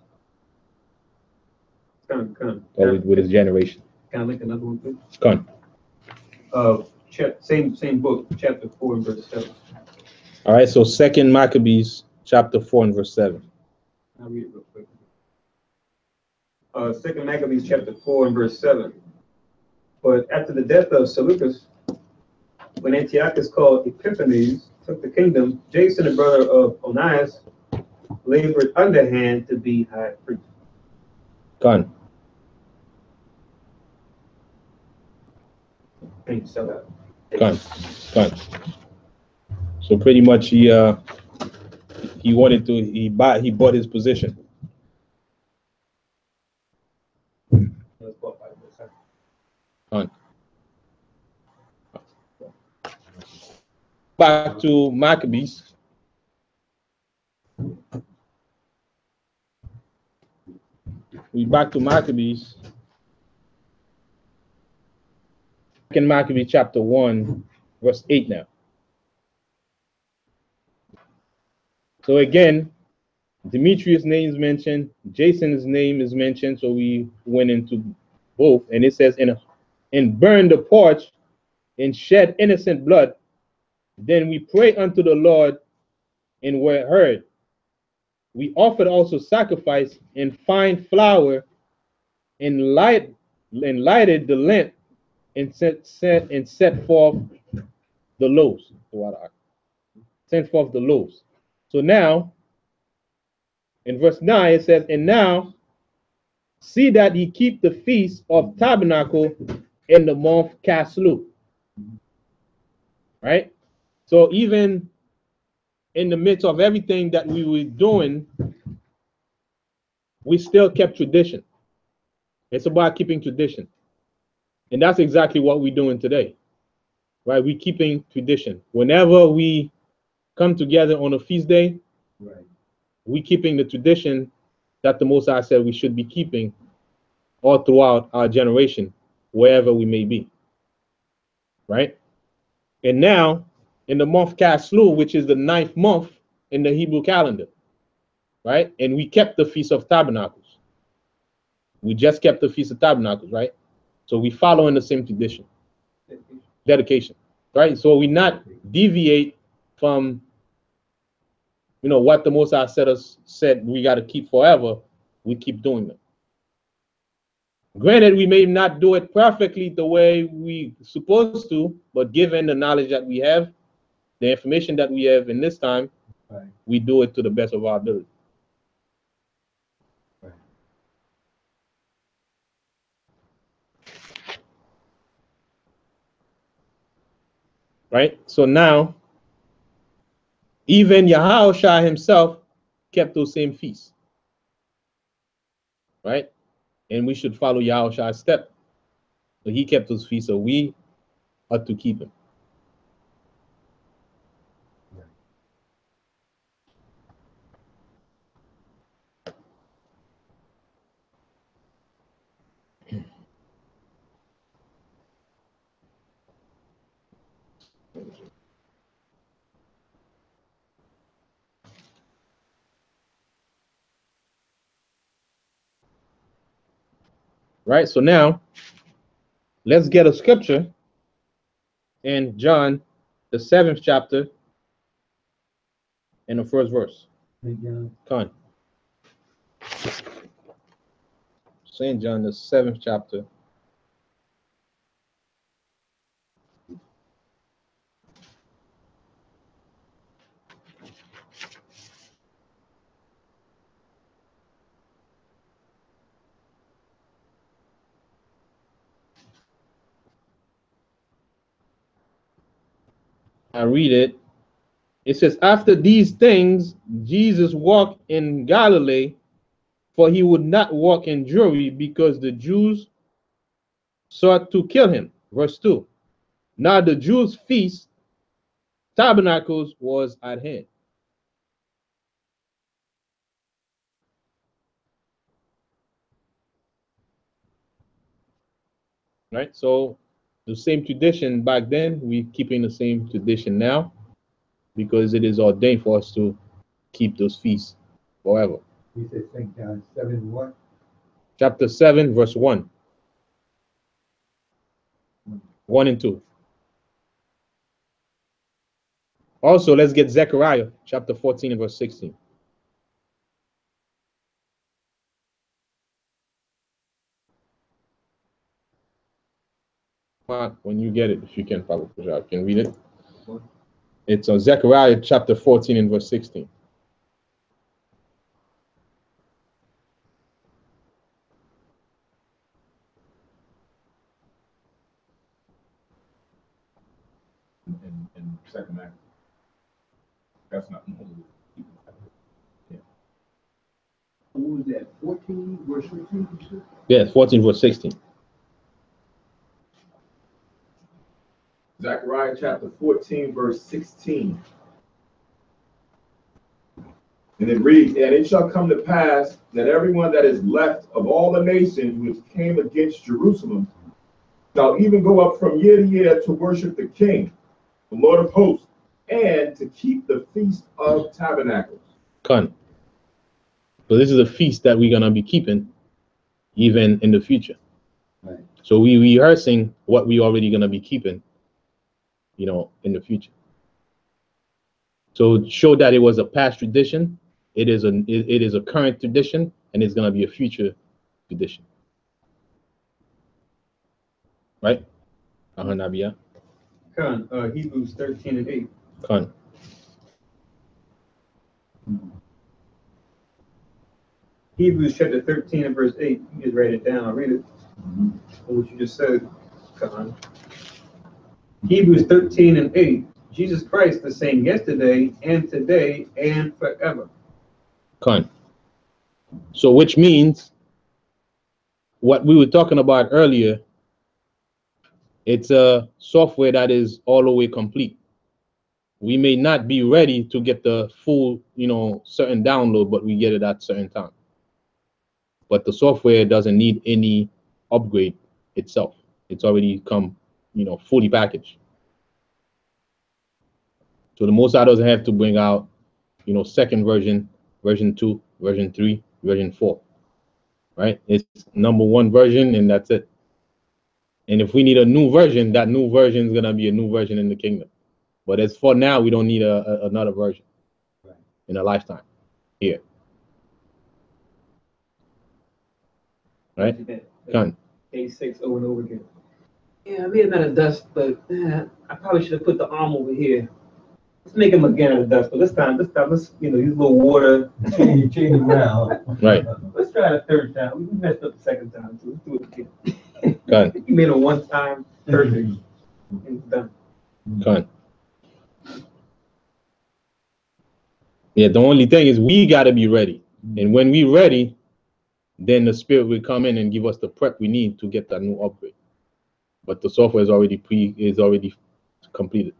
Or with his generation. Can I link another one, please? Come. Same book, chapter 4 and verse 7. All right, so 2nd Maccabees chapter 4 and verse 7. I'll read it real quick. 2nd Maccabees chapter 4 and verse 7. But after the death of Seleucus, when Antiochus called Epiphanes took the kingdom, Jason, the brother of Onias, labored underhand to be high priest. Gone. And sell out. Gone. So pretty much he wanted to he bought his position. Gone. Back to Maccabees. Back to Maccabees. 2nd Maccabees chapter 1, verse 8 now. So again, Demetrius' name is mentioned, Jason's name is mentioned, so we went into both, and it says, and burn the porch and shed innocent blood. Then we pray unto the Lord and were heard. We offered also sacrifice and fine flour and lighted the lamp and set forth the loaves. Sent forth the loaves. So now, in verse 9, it says, and now see that ye keep the feast of tabernacle in the month Caslu. Right? So even in the midst of everything that we were doing, we still kept tradition. It's about keeping tradition. And that's exactly what we're doing today. Right? We're keeping tradition. Whenever we come together on a feast day, right, we're keeping the tradition that the Most High said we should be keeping all throughout our generation, wherever we may be. Right? And now, in the month Caslu, which is the 9th month in the Hebrew calendar, right? And we kept the Feast of Tabernacles. We just kept the Feast of Tabernacles, right? So we follow in the same tradition. Dedication, right? So we not deviate from, what the Most High said we got to keep forever. We keep doing them. Granted, we may not do it perfectly the way we supposed to, but given the knowledge that we have, the information that we have in this time, right, we do it to the best of our ability. Right. Right? So now, even Yahushua himself kept those same feasts. Right? And we should follow Yahushua's step. So he kept those feasts, so we ought to keep them. Right? So now, let's get a scripture in John, the 7th chapter, in the first verse. Come on. St. John, the 7th chapter. I read it. It says, after these things, Jesus walked in Galilee, for he would not walk in Jewry, because the Jews sought to kill him. Verse 2. Now the Jews' feast, tabernacles, was at hand. Right? So the same tradition back then, we keeping the same tradition now, because it is ordained for us to keep those feasts forever. He said St. John 7 what? Chapter 7, verse 1. 1 and 2. Also, let's get Zechariah, chapter 14 and verse 16. When you get it, if you can, Papa Pujab, can read it. It's on Zechariah chapter 14 and verse 16. In second act. That's not. Yeah. What was that? 14 verse 16? Yes, 14 verse 16. Zechariah chapter 14, verse 16. And it reads, and it shall come to pass that everyone that is left of all the nations which came against Jerusalem shall even go up from year to year to worship the King, the Lord of hosts, and to keep the Feast of Tabernacles. Con. So this is a feast that we're going to be keeping even in the future. Right. So we rehearsing what we already going to be keeping, in the future. So show that it was a past tradition, it is a current tradition, and it's going to be a future tradition. Right? Nabia. Con, Hebrews 13 and 8. Con. Hebrews chapter 13 and verse 8. You just write it down. I'll read it. What you just said, Con. Hebrews 13 and 8. Jesus Christ the same yesterday and today and forever. Con. So which means what we were talking about earlier, it's a software that is all the way complete. We may not be ready to get the full, certain download, but we get it at certain time. But the software doesn't need any upgrade itself. It's already come, fully packaged. So the Most High doesn't have to bring out, second version, version 2, version 3, version 4, right? It's number 1 version, and that's it. And if we need a new version, that new version is gonna be a new version in the kingdom. But as for now, we don't need another version in a lifetime here. Right? Con. 86 over and over again. Yeah, I made him out of dust, but I probably should have put the arm over here. Let's make him again out of dust, but this time, let's use a little water. Change around. Right. Let's try the third time. We messed up the second time, so let's do it again. Con. You made a one-time perfect, and it's done. Con. Yeah, the only thing is we got to be ready. And when we ready, then the Spirit will come in and give us the prep we need to get that new upgrade. But the software is already completed.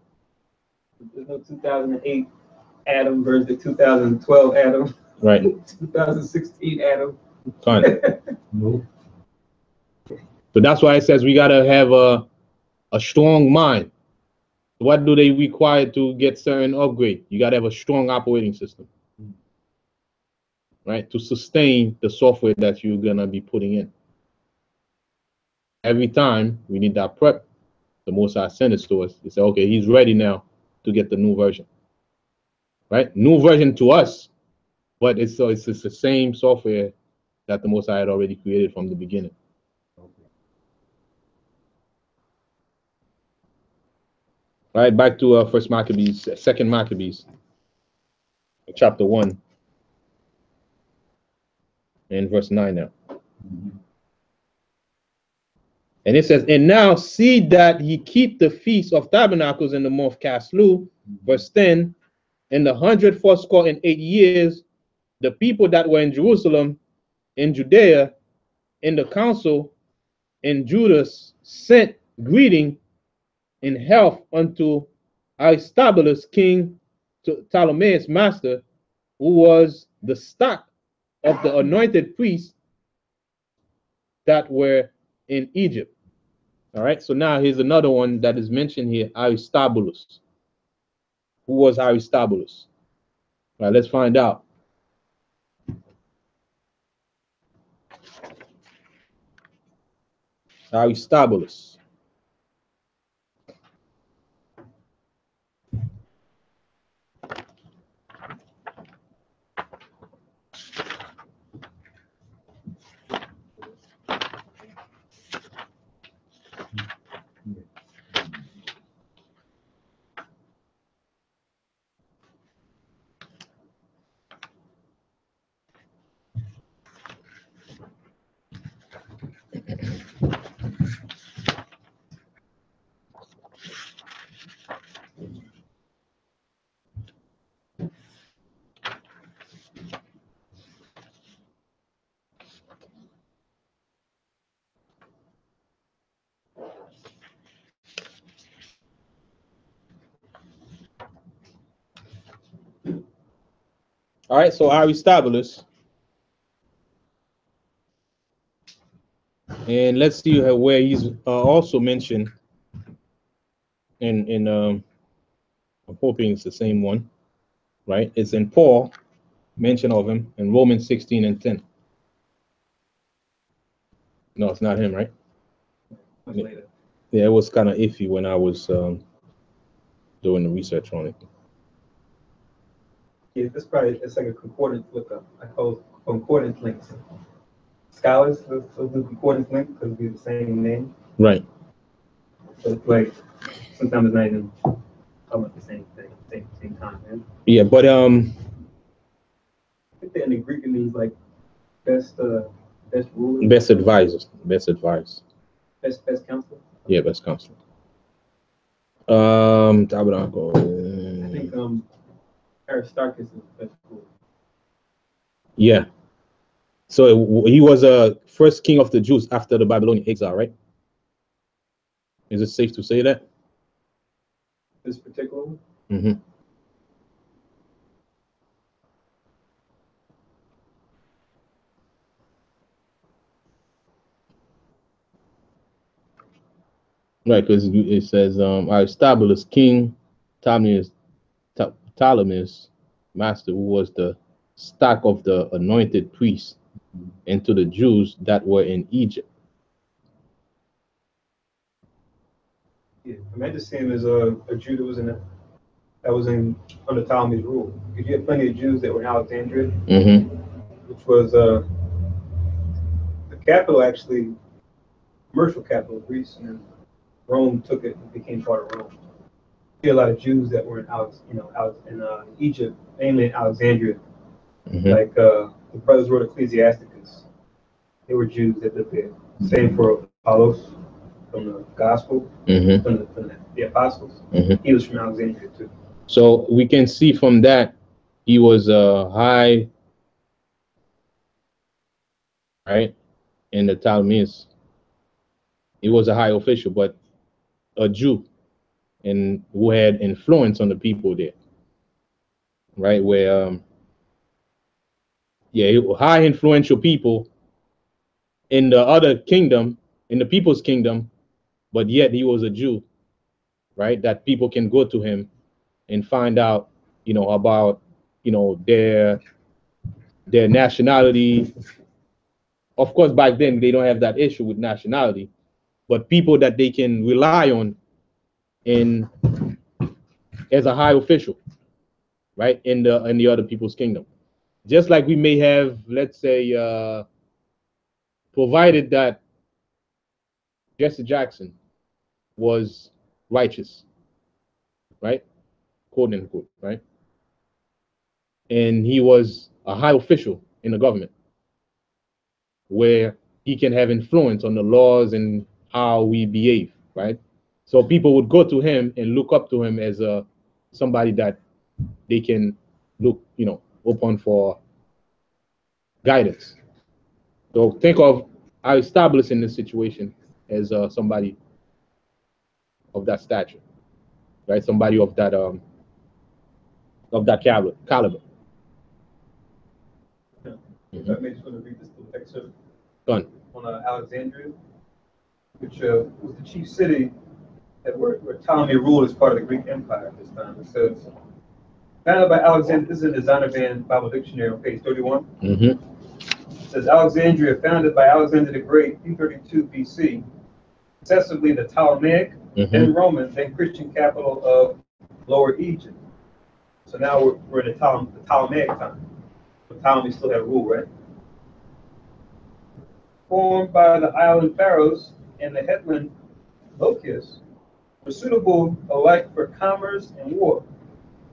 There's no 2008 Adam versus the 2012 Adam. Right. 2016 Adam. Con. So that's why it says we got to have a strong mind. What do they require to get certain upgrade? You got to have a strong operating system, right? To sustain the software that you're going to be putting in. Every time we need that prep, the Most High send it to us. They say, okay, he's ready now to get the new version, right? New version to us, but it's the same software that the Most High had already created from the beginning. All right, back to First Maccabees, Second Maccabees, chapter 1, and verse 9 now. And it says, and now see that ye keep the feast of tabernacles in the month Caslu, verse 10, in the 180 years, the people that were in Jerusalem, in Judea, in the council, in Judah, sent greeting in health unto Aristobulus, king, to Ptolemais, master, who was the stock of the anointed priests that were in Egypt. All right, so now here's another one that is mentioned here, Aristobulus. Who was Aristobulus? All right, let's find out. Aristobulus. All right, so Aristobulus. And let's see where he's also mentioned in I'm hoping it's the same one, right? It's in Paul, mention of him in Romans 16 and 10. No, it's not him, right? Much later. Yeah, it was kind of iffy when I was doing the research on it. Yeah, it's like a concordance with I call concordance links. Scholars will do concordance link because it'll be the same name. Right. So it's like sometimes it's not even talking about the same thing, same time, man. Yeah, but I think in the Greek it means like best ruler. Best advisors, best advice. Best counselor. Yeah, best counselor. Tabernacle. I think Aristarchus is the best ruler. Yeah. So he was a first king of the Jews after the Babylonian exile, right? Is it safe to say that? This particular one? Mm-hmm. Right, because it says Aristobulus, king, Ptolemais, Ptolemy's master, who was the stock of the anointed priests, and to the Jews that were in Egypt. Yeah, I mean, I just see him as a Jew that was in under Ptolemy's rule. Because you had plenty of Jews that were in Alexandria, which was the capital, actually, commercial capital of Greece, and Rome took it and became part of Rome. You had a lot of Jews that were in Egypt, mainly in Alexandria, like the brothers wrote Ecclesiasticus. They were Jews that lived there. Same for Apollos from the Gospel, from the Apostles. He was from Alexandria too. So we can see from that he was a high, right, in the Ptolemies. He was a high official, but a Jew, and who had influence on the people there, right? Where, high influential people in the other kingdom, in the people's kingdom, but yet he was a Jew, right? That people can go to him and find out, about, their nationality. Of course, back then they don't have that issue with nationality, but people that they can rely on in as a high official, right, in the other people's kingdom. Just like we may have, let's say, provided that Jesse Jackson was righteous, right, quote unquote, right, and he was a high official in the government, where he can have influence on the laws and how we behave, right? So people would go to him and look up to him as somebody that they can look, upon for guidance. So think of Aristobulus in this situation as somebody of that stature, right? Somebody of that caliber. That makes me want to read this little excerpt Done. on Alexandria, which was the chief city where Ptolemy ruled as part of the Greek Empire at this time. It says, founded by Alexander, this is in the Zondervan Bible Dictionary on page 31. It says, Alexandria, founded by Alexander the Great, 332 BC, successively the Ptolemaic, then Roman, then Christian capital of Lower Egypt. So now we're in the Ptolemaic time. But Ptolemy still had rule, right? Formed by the island pharaohs and the headland Lokius, were suitable alike for commerce and war.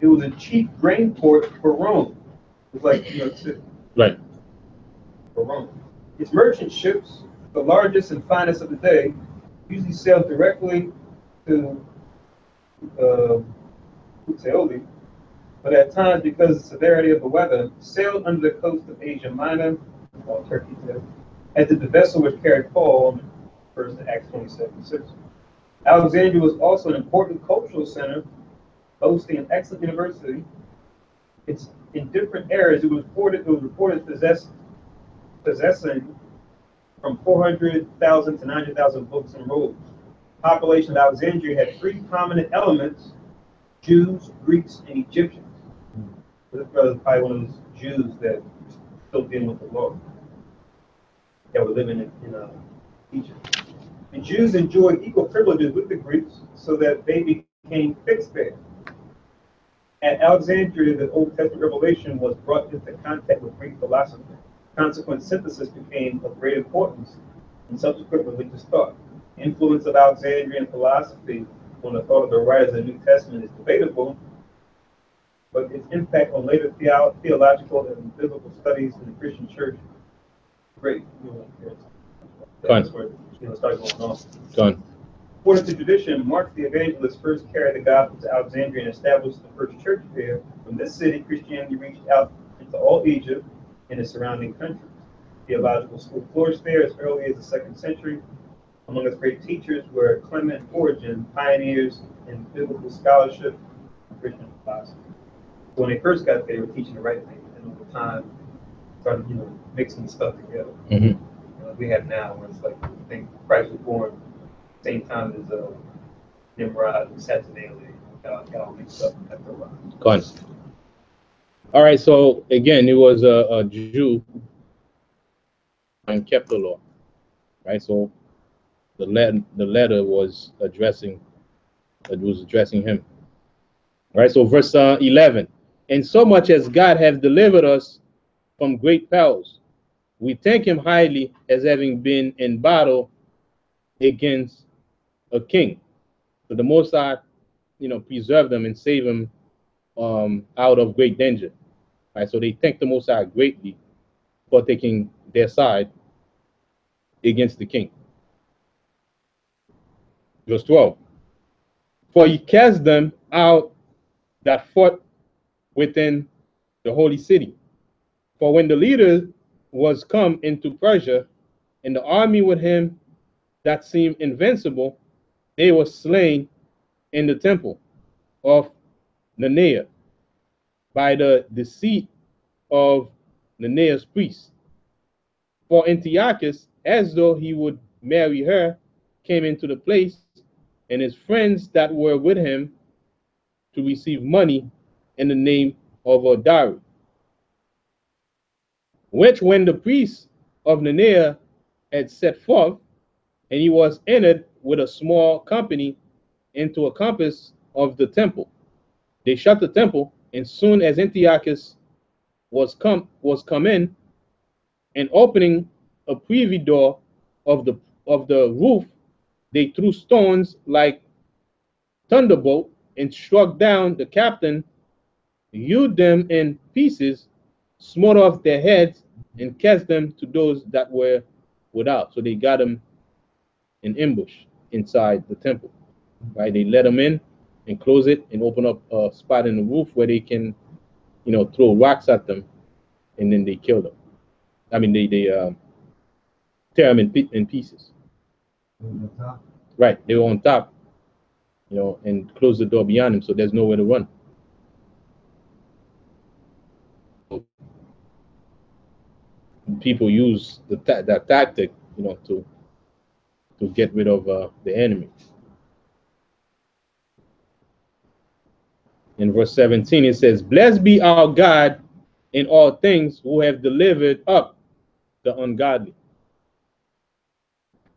It was a chief grain port for Rome. It was like New York City. Right. For Rome. Its merchant ships, the largest and finest of the day, usually sailed directly to Puteoli, but at times, because of the severity of the weather, sailed under the coast of Asia Minor, Turkey, as did the vessel which carried Paul on the 1st Acts 27:6. Alexandria was also an important cultural center, boasting an excellent university. It's in different eras. It was reported possessing from 400,000 to 900,000 books and rolls. The population of Alexandria had three prominent elements: Jews, Greeks, and Egyptians. This brother is probably one of those Jews that still dealing with the law, that were living in Egypt. The Jews enjoyed equal privileges with the Greeks, so that they became fixed there. At Alexandria, the Old Testament revelation was brought into contact with Greek philosophy. Consequent synthesis became of great importance in subsequent religious thought. The influence of Alexandrian philosophy on the thought of the writers of the New Testament is debatable, but its impact on later theological and biblical studies in the Christian church, great. That's where it started going on. Done. According to tradition, Mark the Evangelist first carried the gospel to Alexandria and established the first church there. From this city, Christianity reached out into all Egypt and its surrounding countries. Theological school flourished there as early as the 2nd century. Among its great teachers were Clement and Origen, pioneers in biblical scholarship and Christian philosophy. So when they first got there, they were teaching the right thing, and over time, started mixing stuff together. We have now, where it's like, I think Christ was born same time as Nimrod and Saturnalia. Y'all mixed up at the line. Gone. All right, so again, it was a Jew and kept the law, right? So the letter was addressing him, right? So verse 11, and so much as God hath delivered us from great perils, we thank him highly as having been in battle against a king. So the Most High, preserve them and save them out of great danger, right? So they thank the Most High greatly for taking their side against the king. Verse 12, for he cast them out that fought within the holy city. For when the leader was come into Persia, and the army with him that seemed invincible, they were slain in the temple of Nenea by the deceit of Nenea's priest. For Antiochus, as though he would marry her, came into the place, and his friends that were with him to receive money in the name of a dowry. Which when the priest of Nenea had set forth, and he was entered with a small company into a compass of the temple, they shut the temple, and soon as Antiochus was come in, and opening a privy door of the roof, they threw stones like thunderbolt and struck down the captain, hewed them in pieces, smote off their heads, and cast them to those that were without. So they got them in ambush inside the temple, right? They let them in and close it and open up a spot in the roof where they can, throw rocks at them, and then they kill them. I mean, they tear them in pieces. Right, they were on top, and close the door behind them, so there's nowhere to run. People use that tactic, to get rid of the enemy. In verse 17, it says, "Blessed be our God in all things, who have delivered up the ungodly."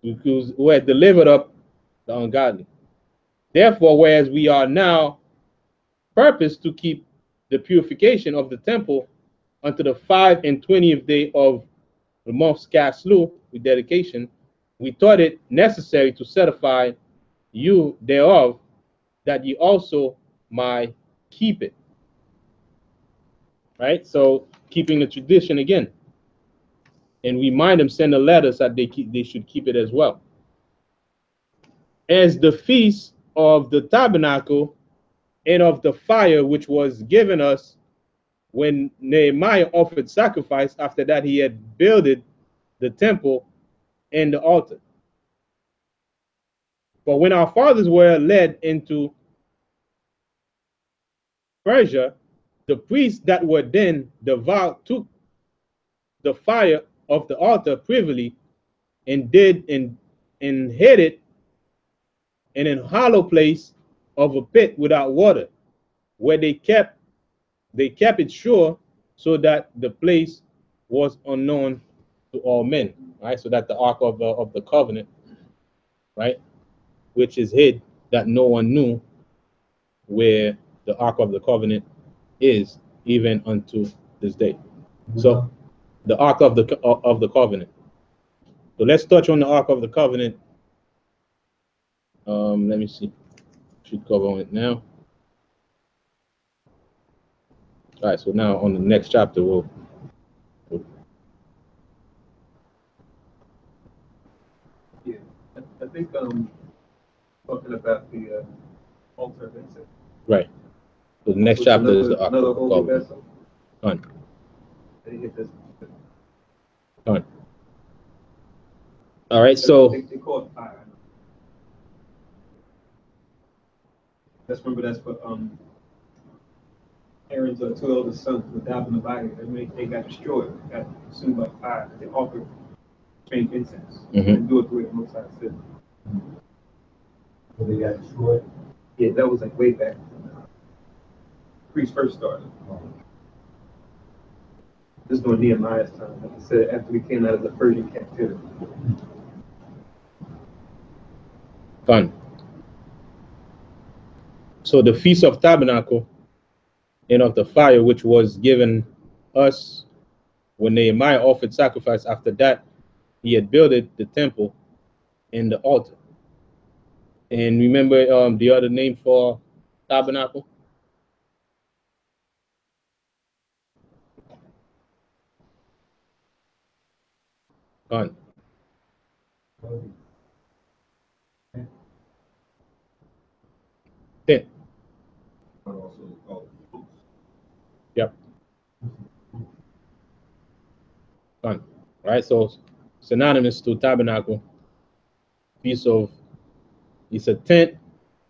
Who had delivered up the ungodly. Therefore, whereas we are now purposed to keep the purification of the temple unto the 25th day of the month Caslu with dedication, we thought it necessary to certify you thereof, that ye also might keep it. Right? So keeping the tradition again. And remind them, send the letters that they should keep it as well. As the feast of the tabernacle and of the fire, which was given us when Nehemiah offered sacrifice after that he had builded the temple and the altar. For when our fathers were led into Persia, the priests that were then devout took the fire of the altar privily and hid it in a hollow place of a pit without water, where they kept it sure, so that the place was unknown to all men. Right, so that the ark of the covenant, right, which is hid, that no one knew where the ark of the covenant is, even unto this day. So the ark of the covenant. So let's touch on the ark of the covenant. Let me see. Should cover on it now. All right. So now on the next chapter, we'll Yeah, I think talking about the altar vessel. right. So the next chapter is the ark of the covenant. Done. Done. All right. So they call it fire. That's for Aaron's two eldest sons were down in the body, and they got destroyed, got consumed by fire. They offered strange incense and do it the way the Most High said. So they got destroyed? Yeah, that was like way back. priests first started. This is during Nehemiah's time, like I said, after we came out of the Persian captivity. Fun. So the Feast of Tabernacle and of the fire, which was given us when Nehemiah offered sacrifice, after that he had built the temple and the altar. And remember the other name for tabernacle? Fun. Tent. Yep. Fun. Right, so synonymous to tabernacle. Feast of, it's a tent,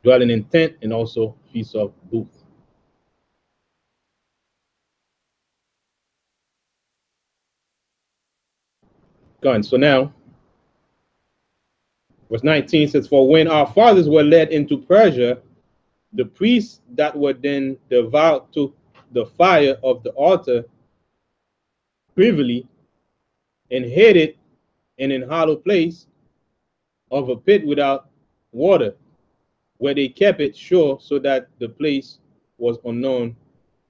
dwelling in tent, and also feast of booth. Gone. So now, verse 19 says, "For when our fathers were led into Persia, the priests that were then devout to the fire of the altar privily, and hid it in an hollow place of a pit without water, where they kept it sure, so that the place was unknown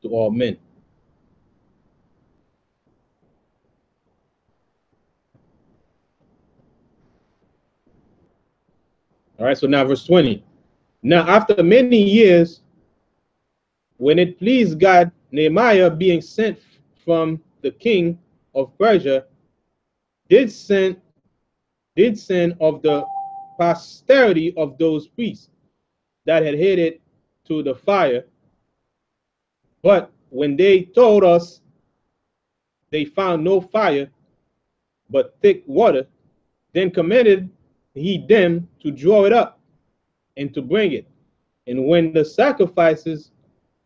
to all men." All right, so now verse 20. "Now after many years, when it pleased God, Nehemiah, being sent from the king of Persia, did send of the posterity of those priests that had hid it to the fire. But when they told us they found no fire, but thick water, then commanded he them to draw it up and to bring it. And when the sacrifices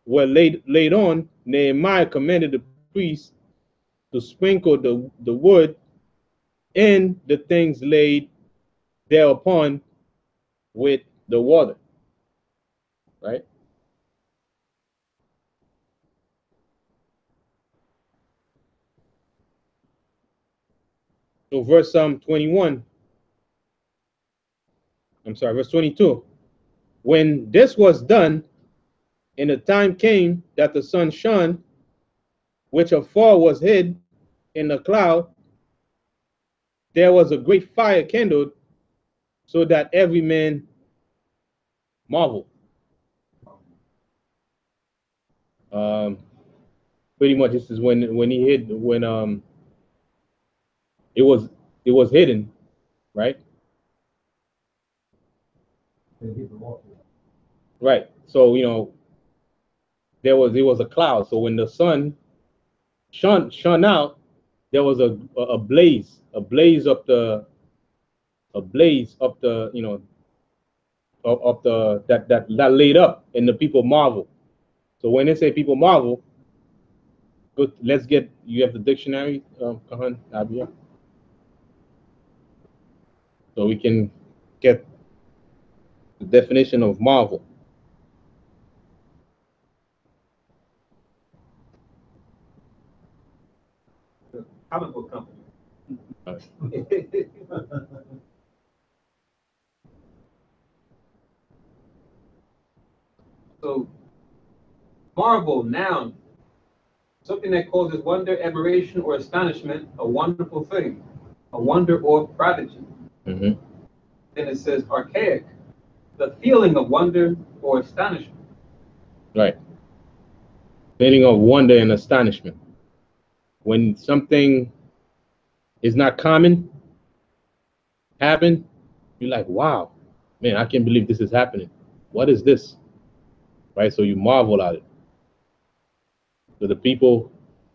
were laid on, Nehemiah commanded the priests to sprinkle the wood and the things laid thereupon with the water." Right? So verse 21, verse 22. "When this was done, and the time came that the sun shone, which afore was hid in the cloud, there was a great fire kindled, so that every man marveled." Pretty much this is when he hid, when it was hidden, right? Right. So it was a cloud. So when the sun shone out, there was a blaze up the of the that laid up, and the people marvel. So when they say people marvel, good. Let's get, you have the dictionary, Kahan, Abia, so we can get the definition of marvel. Comic book company. So, marvel, noun, something that causes wonder, admiration, or astonishment, a wonderful thing, a wonder or prodigy. Mm-hmm. Then it says archaic, the feeling of wonder or astonishment. Right. Feeling of wonder and astonishment. When something is not common happen, you're like, wow, man, I can't believe this is happening. What is this? Right? So you marvel at it. So the people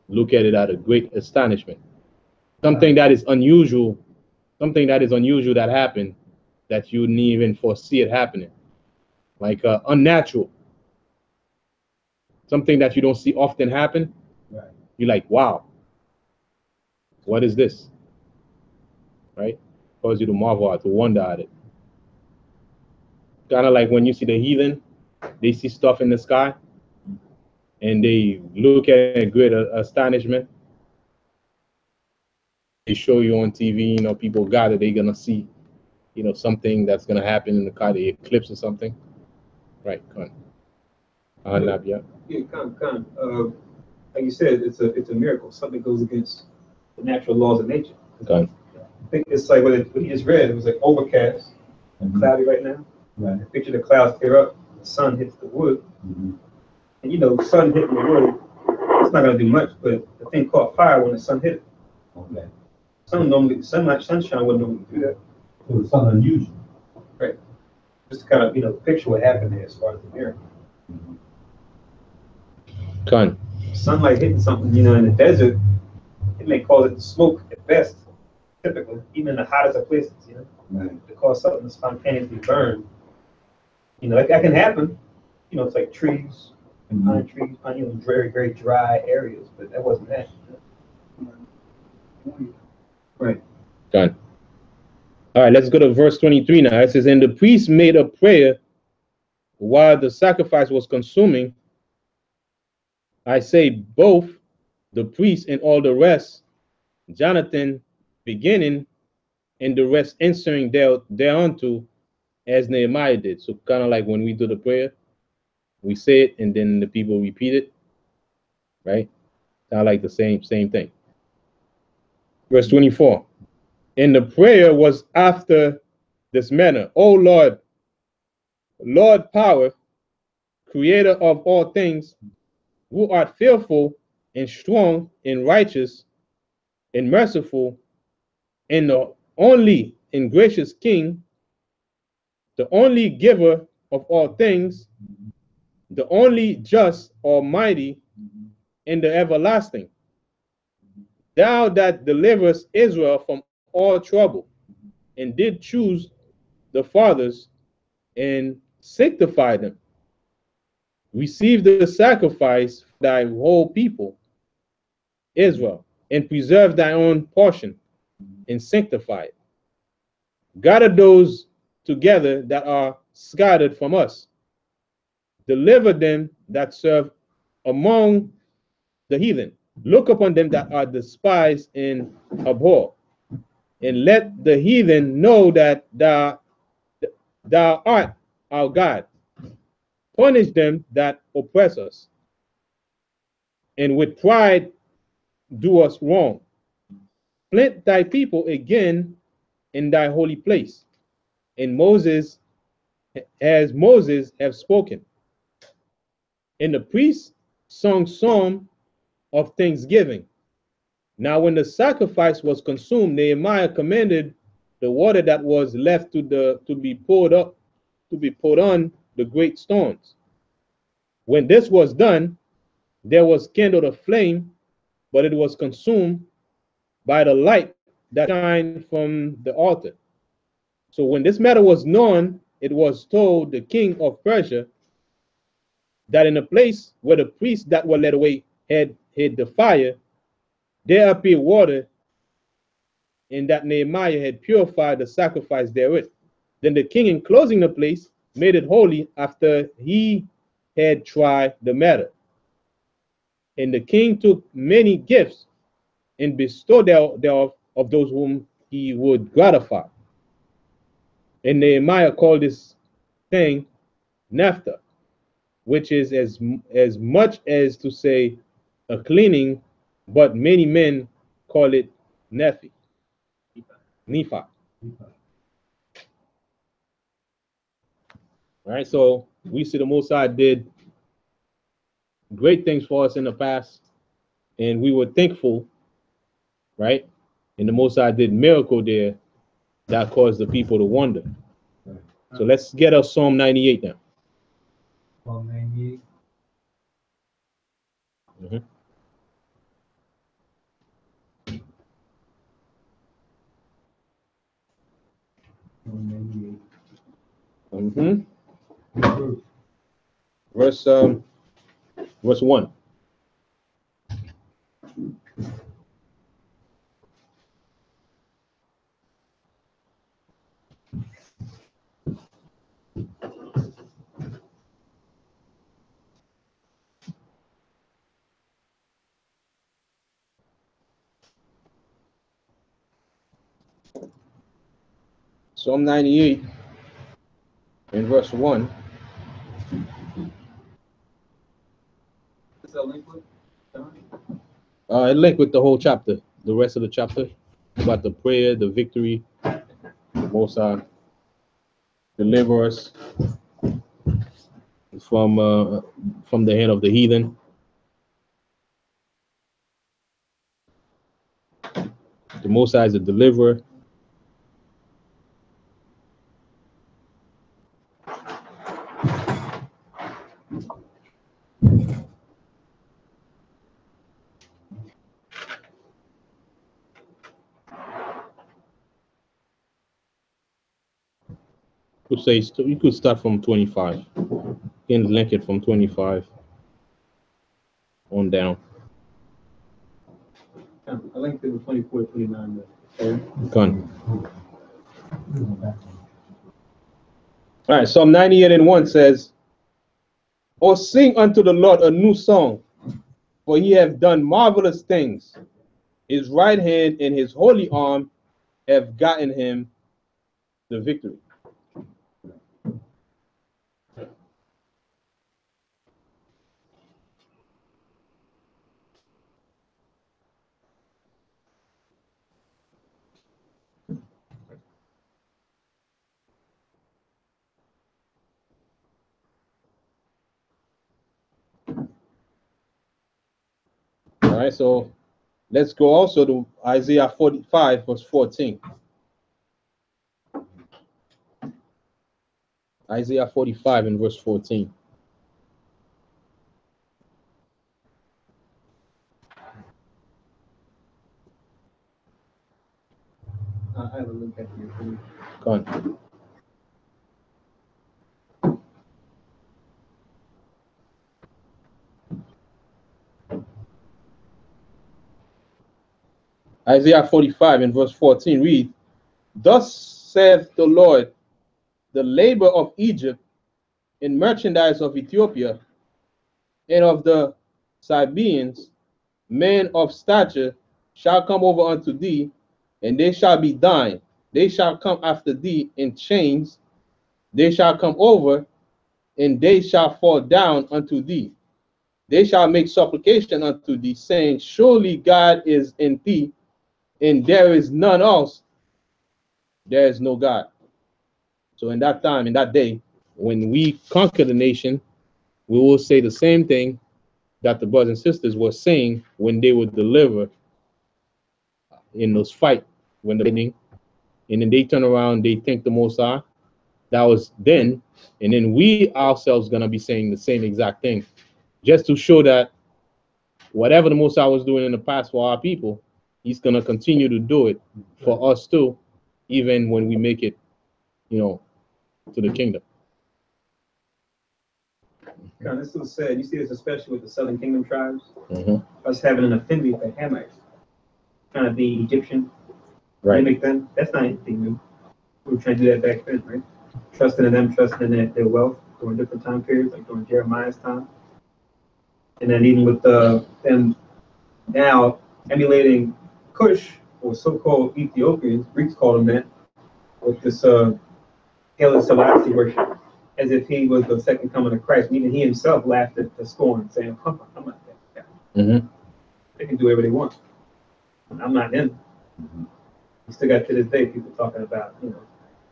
look at it at a great astonishment. Something that is unusual, that happened, that you didn't even foresee it happening. Like unnatural. Something that you don't see often happen. Right. You're like, wow, what is this? Right? Cause you to marvel at, to wonder at it. Kind of like when you see the heathen, they see stuff in the sky, and they look at it great astonishment. They show you on TV, people gather, they're gonna see, something that's gonna happen in the car, the eclipse or something. Right, come on. Yeah, come. Like you said, it's a miracle. Something goes against the natural laws of nature. Come I think it's like what you just read. It was like overcast and cloudy right now. Right. Picture the clouds clear up, the sun hits the wood, and the sun hitting the wood, it's not gonna do much. But the thing caught fire when the sun hit it. Okay. Sunshine wouldn't normally do that. So it's something unusual. Right. Just to kind of picture what happened there as far as the miracle. on. Sunlight hitting something, in the desert, it may cause it to smoke at best, typically, even in the hottest of places, Right. to cause something to spontaneously burn. That can happen. It's like trees, pine trees, very, very dry areas, but that wasn't that. Right. Done. All right, let's go to verse 23 now. It says, and the priest made a prayer while the sacrifice was consuming. I say both the priest and all the rest, Jonathan beginning and the rest answering thereunto as Nehemiah did. So kind of like when we do the prayer, we say it and then the people repeat it, right? Kind of like the same thing. Verse 24. And the prayer was after this manner: O Lord, Lord power, creator of all things, who art fearful and strong and righteous and merciful, and the only and gracious King, the only giver of all things, the only just, almighty, and the everlasting. Thou that deliverest Israel from all trouble, and did choose the fathers and sanctify them. Receive the sacrifice for thy whole people, Israel, and preserve thy own portion and sanctify it. Gather those together that are scattered from us. Deliver them that serve among the heathen. Look upon them that are despised and abhor, and let the heathen know that thou art our God. Punish them that oppress us, and with pride do us wrong. Plant thy people again in thy holy place, and Moses, as Moses have spoken. And the priests sung psalm of thanksgiving. Now when the sacrifice was consumed, Nehemiah commanded the water that was left to be poured on the great stones. When this was done, there was kindled a flame, but it was consumed by the light that shined from the altar. So when this matter was known, it was told the king of Persia that in the place where the priests that were led away had hid the fire, there appeared water, and that Nehemiah had purified the sacrifice therewith. Then the king, enclosing the place, made it holy after he had tried the matter. And the king took many gifts and bestowed thereof of those whom he would gratify. And Nehemiah called this thing naphtha, which is as much as to say a cleaning, but many men call it Nephi. Nephi. All right, so we see the Most High did great things for us in the past, and we were thankful, right? And the Most High did miracle there that caused the people to wonder. So let's get us Psalm 98 now. Psalm 98. Mm-hmm. Psalm 98. Mm-hmm. Verse 1. Psalm 98 in verse 1. Is that link with? It linked with the whole chapter, the rest of the chapter, about the prayer, the victory, the Most High deliver us from the hand of the heathen. The Most High is a deliverer. You could start from 25. You can link it from 25 on down. I linked it with 24, 29. Gone. All right, Psalm 98 and 1 says, "Oh, sing unto the Lord a new song, for he hath done marvelous things. His right hand and his holy arm have gotten him the victory." All right, so let's go also to Isaiah 45, verse 14. Isaiah 45 and verse 14. I have a link at here. Gone. Isaiah 45 and verse 14 read, "Thus saith the Lord, the labor of Egypt and merchandise of Ethiopia and of the Sabaeans, men of stature, shall come over unto thee, and they shall be thine. They shall come after thee in chains. They shall come over, and they shall fall down unto thee. They shall make supplication unto thee, saying, Surely God is in thee, and there is none else. There is no God." So in that time, in that day, when we conquer the nation, we will say the same thing that the brothers and sisters were saying when they were delivered in those fight, when the beginning, and then they turn around, they thank the Most High. That was then, and then we ourselves gonna be saying the same exact thing, just to show that whatever the Most High was doing in the past for our people, He's gonna continue to do it for us too, even when we make it, to the kingdom. God, this is sad. You see this especially with the Southern Kingdom tribes. Mm-hmm. Us having an affinity for Hamites, trying to be Egyptian, right? Mimic them. That's not anything new. We were trying to do that back then, right? Trusting in them, trusting in their wealth during different time periods, like during Jeremiah's time. And then even with them now emulating Cush, or so-called Ethiopians, Greeks call them that, with this Haile Selassie worship, as if he was the second coming of Christ. And even he himself laughed at the scorn, saying, I'm not that guy. Mm-hmm. They can do whatever they want. I'm not him. You still got to this day people talking about,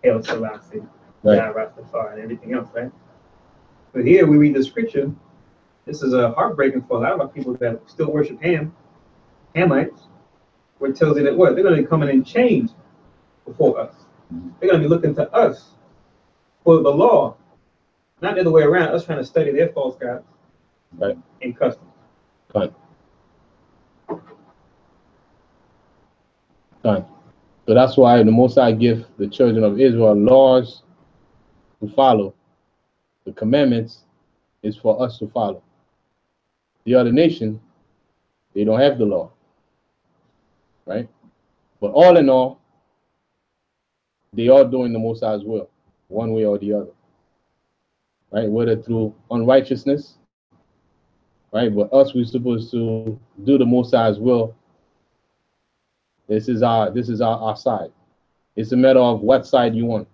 Haile Selassie, right, Rastafari, and everything else, right? But here we read the scripture. This is heartbreaking for a lot of our people that still worship Hamites, where it tells you that what? They're going to be coming in chains before us. They're going to be looking to us for the law, not the other way around, us trying to study their false gods, right, and customs. Fine. Fine. So that's why the Most High give the children of Israel laws to follow. The commandments is for us to follow. The other nation, they don't have the law, right? But all in all, they are doing the Most High's will, one way or the other, right? Whether through unrighteousness, right? But us, we're supposed to do the Most High's will. This is our side. It's a matter of what side you want.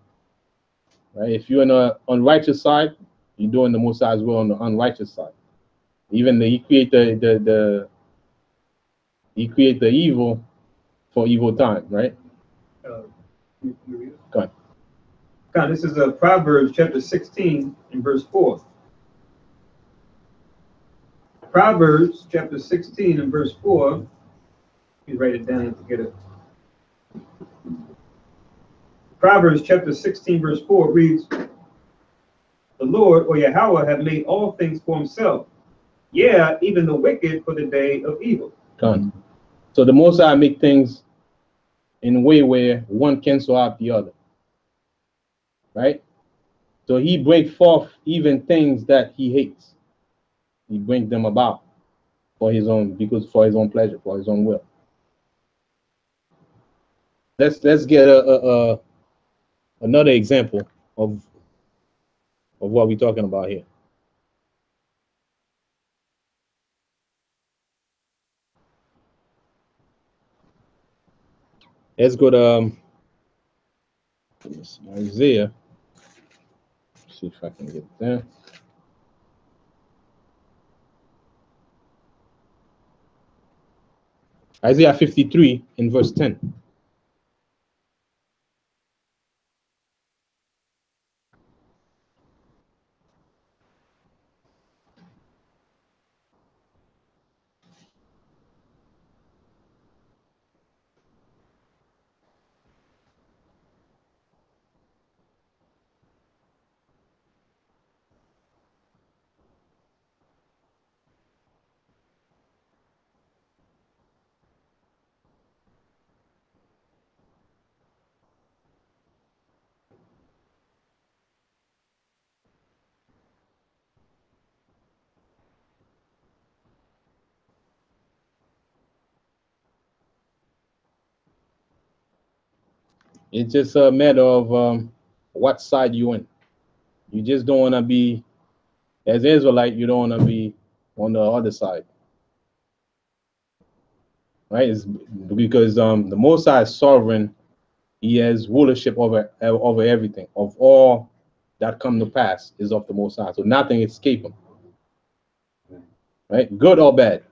Right? If you're on the unrighteous side, you're doing the Most High as well on the unrighteous side. Even he create the evil for evil time, right? Go ahead. This is Proverbs chapter 16 and verse 4. Proverbs chapter 16 and verse 4. You write it down to get it. Proverbs chapter 16 verse 4 reads, "The Lord, or Yahweh, have made all things for himself. Yeah, even the wicked for the day of evil." Come. So the Most High make things in a way where one cancel out the other. Right? So he bring forth even things that he hates. He brings them about for his own, because for his own pleasure, for his own will. Let's get another example of what we're talking about here. Let's go to Isaiah. See if I can get it there. Isaiah 53 in verse 10. It's just a matter of what side you in. You just don't want to be, as Israelite, you don't want to be on the other side. Right? It's because the Most High is sovereign. He has rulership over everything. Of all that come to pass is of the Most High. So nothing escape him. Right? Good or bad.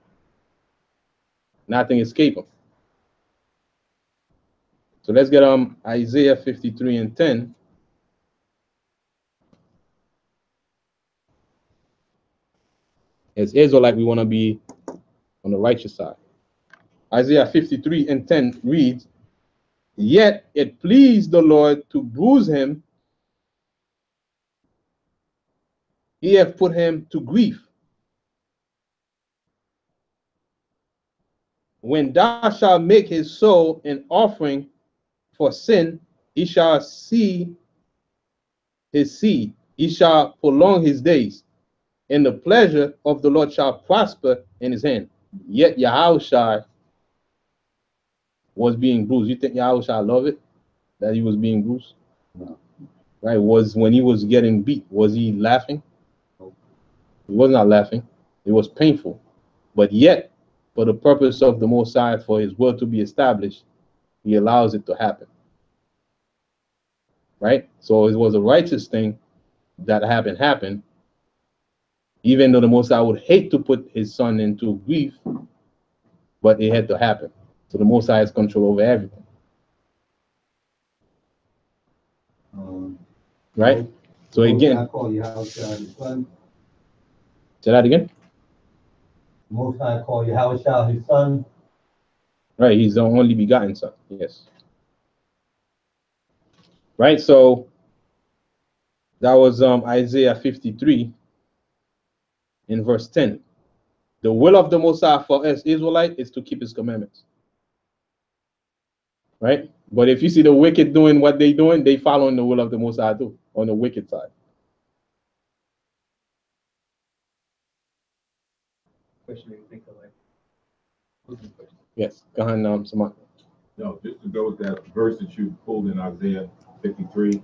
Nothing escape him. So let's get Isaiah 53 and 10. As Israelite, we want to be on the righteous side. Isaiah 53 and 10 reads, "Yet it pleased the Lord to bruise him. He hath put him to grief. When thou shalt make his soul an offering for sin, he shall see his seed. He shall prolong his days, and the pleasure of the Lord shall prosper in his hand." Yet Yahushua was being bruised. You think Yahushua loved it that he was being bruised? No. Right? Was when he was getting beat, was he laughing? He was not laughing. It was painful. But yet, for the purpose of the Most High, for his will to be established, he allows it to happen. Right? So it was a righteous thing that happened, even though the Most High would hate to put his son into grief, but it had to happen. So the Most High has control over everything. Right? So again, I call Yahushua his son. Say that again. Most High call Yahushua his son. Right, he's the only begotten son. Yes. Right, so that was Isaiah 53 in verse 10. The will of the Most High for us Israelite is to keep his commandments. Right? But if you see the wicked doing what they doing, they following the will of the Most High too, on the wicked side. Question you think of like. Yes. Go ahead, Samantha. No, just to go with that verse that you pulled in Isaiah 53.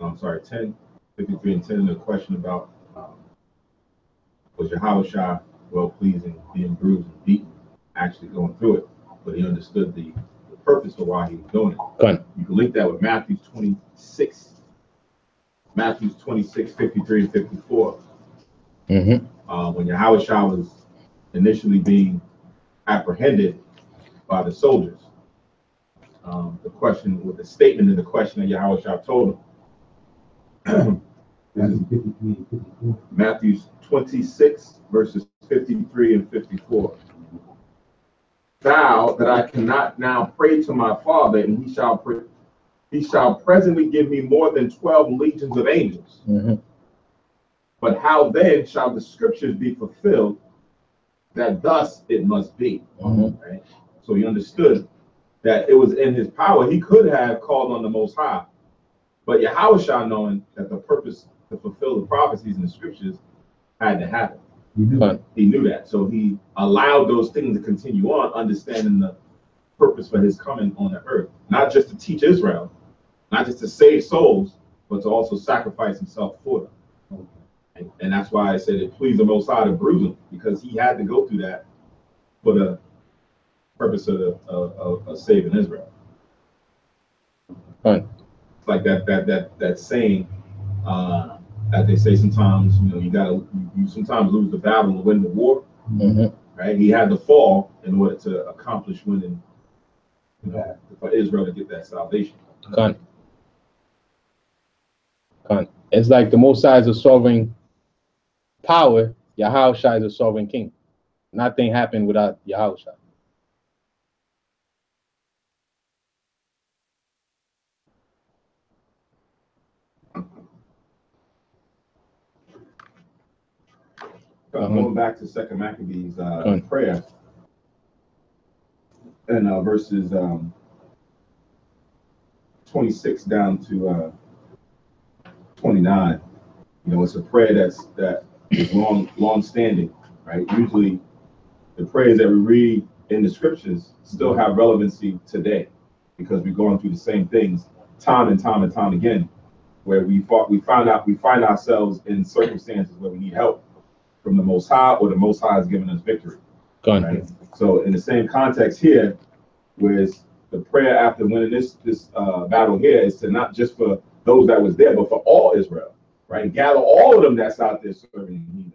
I'm sorry, 10, 53 and 10, the question about was Yahushua well pleasing, being bruised and beaten, actually going through it, but he understood the purpose for why he was doing it. Good. You can link that with Matthew 26, 53 and 54. When Yahushua was initially being apprehended by the soldiers, the question with the statement in the question that Yahushua told him. This is Matthew 26, verses 53 and 54. Thou, that I cannot now pray to my Father, and he shall presently give me more than 12 legions of angels. But how then shall the scriptures be fulfilled that thus it must be? Right? So he understood that it was in his power. He could have called on the Most High, but Yahushua, knowing that the purpose to fulfill the prophecies in the scriptures had to happen. He knew that. So he allowed those things to continue on, understanding the purpose for his coming on the earth. Not just to teach Israel, not just to save souls, but to also sacrifice himself for them. And that's why I said it pleased the Most High to bruise him, because he had to go through that for the purpose of saving Israel. It's like that saying that they say sometimes, you sometimes lose the battle to win the war. Right? He had to fall in order to accomplish winning, for Israel to get that salvation. It's like the Most High is a sovereign power, Yahushua is a sovereign king. Nothing happened without Yahushua. Going back to 2 Maccabees prayer, and verses 26 down to 29. It's a prayer that is long standing, right? Usually the prayers that we read in the scriptures still have relevancy today, because we're going through the same things time and time again, where we find ourselves in circumstances where we need help from the Most High, or the Most High has given us victory. Right? So in the same context here, whereas the prayer after winning this battle here is to not just for those that was there, but for all Israel, right? Gather all of them that's out there serving the heathen,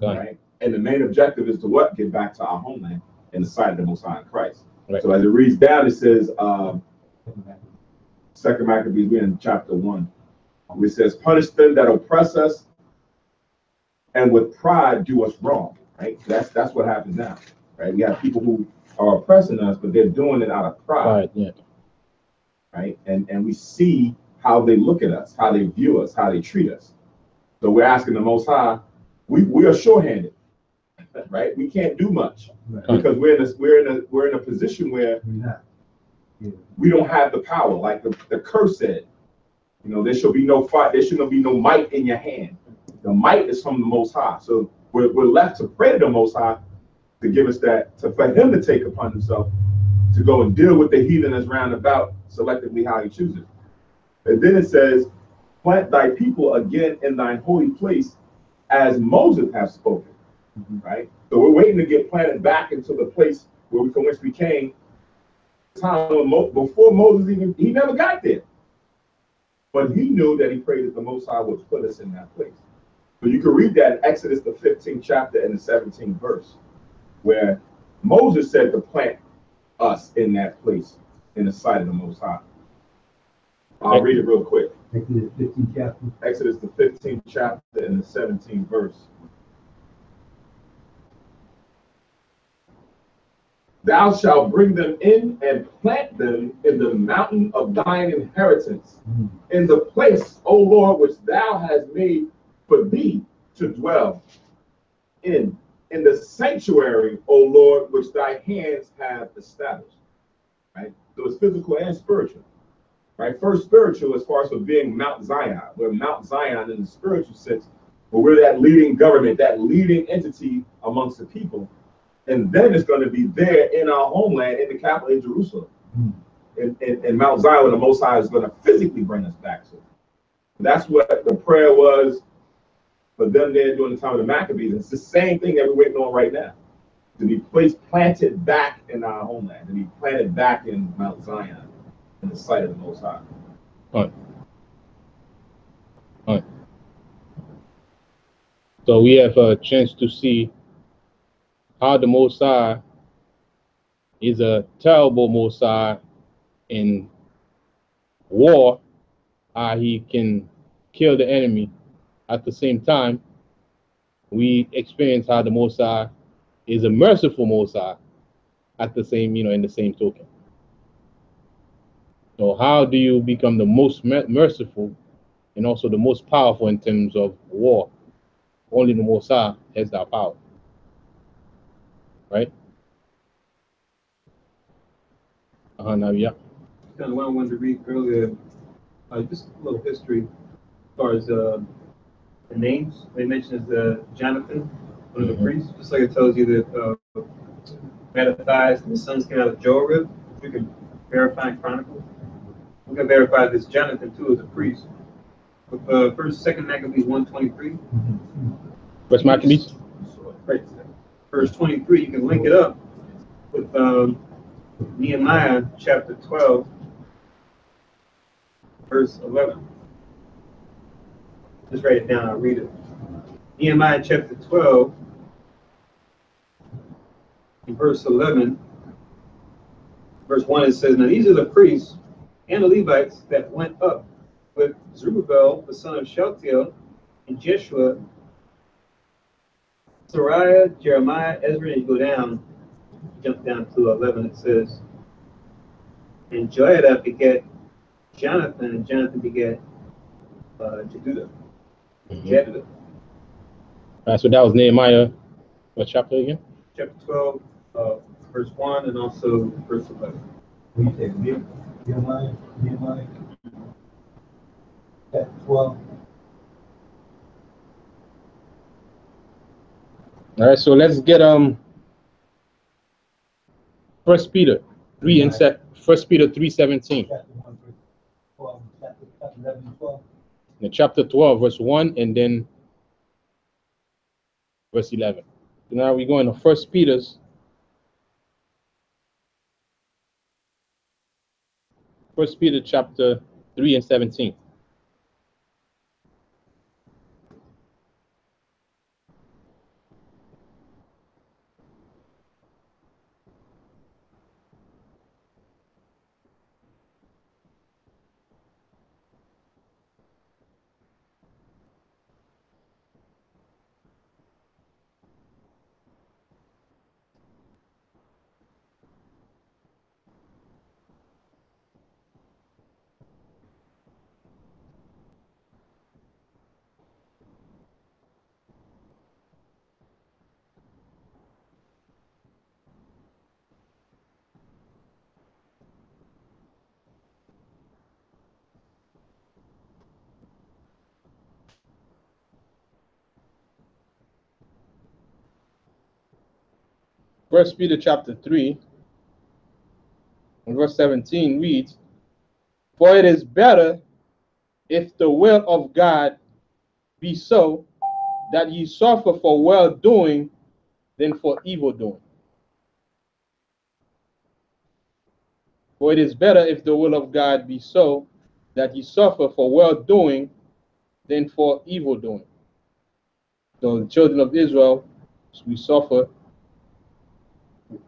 right? And the main objective is to what? Get back to our homeland in the sight of the Most High in Christ. Right. So as it reads down, it says, 2 Maccabees, we're in chapter 1, which says, punish them that oppress us, and with pride do us wrong. Right? That's what happens now. Right? We have people who are oppressing us, but they're doing it out of pride. Right? And we see how they look at us, how they view us, how they treat us. So we're asking the Most High, we are short-handed, right? We can't do much, because we're in a position where we don't have the power. Like the curse said, there shall be no fight, there shall be no might in your hand. The might is from the Most High. So we're left to pray to the Most High to give us for him to take upon himself to go and deal with the heathen that's round about, selectively how he chooses. And then it says, plant thy people again in thine holy place, as Moses has spoken. Right? So we're waiting to get planted back into the place from which we came. Before Moses he never got there. But he knew that he prayed that the Most High would put us in that place. So you can read that in Exodus, the 15th chapter and the 17th verse, where Moses said to plant us in that place in the sight of the Most High. I'll read it real quick. Exodus, the 15th chapter and the 17th verse. Thou shalt bring them in and plant them in the mountain of thine inheritance, in the place, O Lord, which thou hast made for thee to dwell in the sanctuary, O Lord, which thy hands have established. Right? So it's physical and spiritual. Right? First, spiritual as far as for being Mount Zion. We're Mount Zion in the spiritual sense, but we're that leading government, that leading entity amongst the people. And then it's going to be there in our homeland, in the capital, in Jerusalem, in Mount Zion, where the Most High is going to physically bring us back to. That's what the prayer was for them there during the time of the Maccabees. It's the same thing that we're waiting on right now. to be planted back in our homeland, to be planted back in Mount Zion, in the sight of the Most High. All right. So we have a chance to see how the Most High is a terrible Most High in war, how he can kill the enemy. At the same time, we experience how the Most High is a merciful Most High at the same, in the same token. So how do you become the most merciful and also the most powerful in terms of war? Only the Most High has that power, right? Now, yeah. Kind of what I wanted to read earlier, just a little history as far as the names. They mentioned Jonathan, one of the priests, just like it tells you that Mattathias and the sons came out of Jorib. You can verify in Chronicles. We can verify this Jonathan too as a priest. With Second Maccabees 1:23. First Maccabees. Right. Verse 23. You can link it up with Nehemiah chapter 12, verse 11. Just write it down. I'll read it. Nehemiah chapter 12, verse 11. Verse 1, it says, "Now these are the priests and the Levites that went up with Zerubbabel, the son of Shealtiel, and Jeshua, Sariah, Jeremiah, Ezra," and you go down, jump down to 11, it says, "And Joiada begat Jonathan, and Jonathan begat Jeduthun." Jeduthun. So that was Nehemiah, what chapter again? Chapter 12, verse 1, and also verse 11. We say Nehemiah, chapter 12. All right, so let's get First Peter 3 and First Peter 3:17. Chapter 1, verse 12, chapter 11 and 12. In chapter 12, verse 1, and then verse 11. So now we're going to First Peter's. First Peter chapter 3 and 17. First Peter chapter 3 and verse 17 reads, "For it is better, if the will of God be so, that ye suffer for well doing than for evil doing." For it is better, if the will of God be so, that ye suffer for well doing than for evil doing. So the children of Israel, we suffer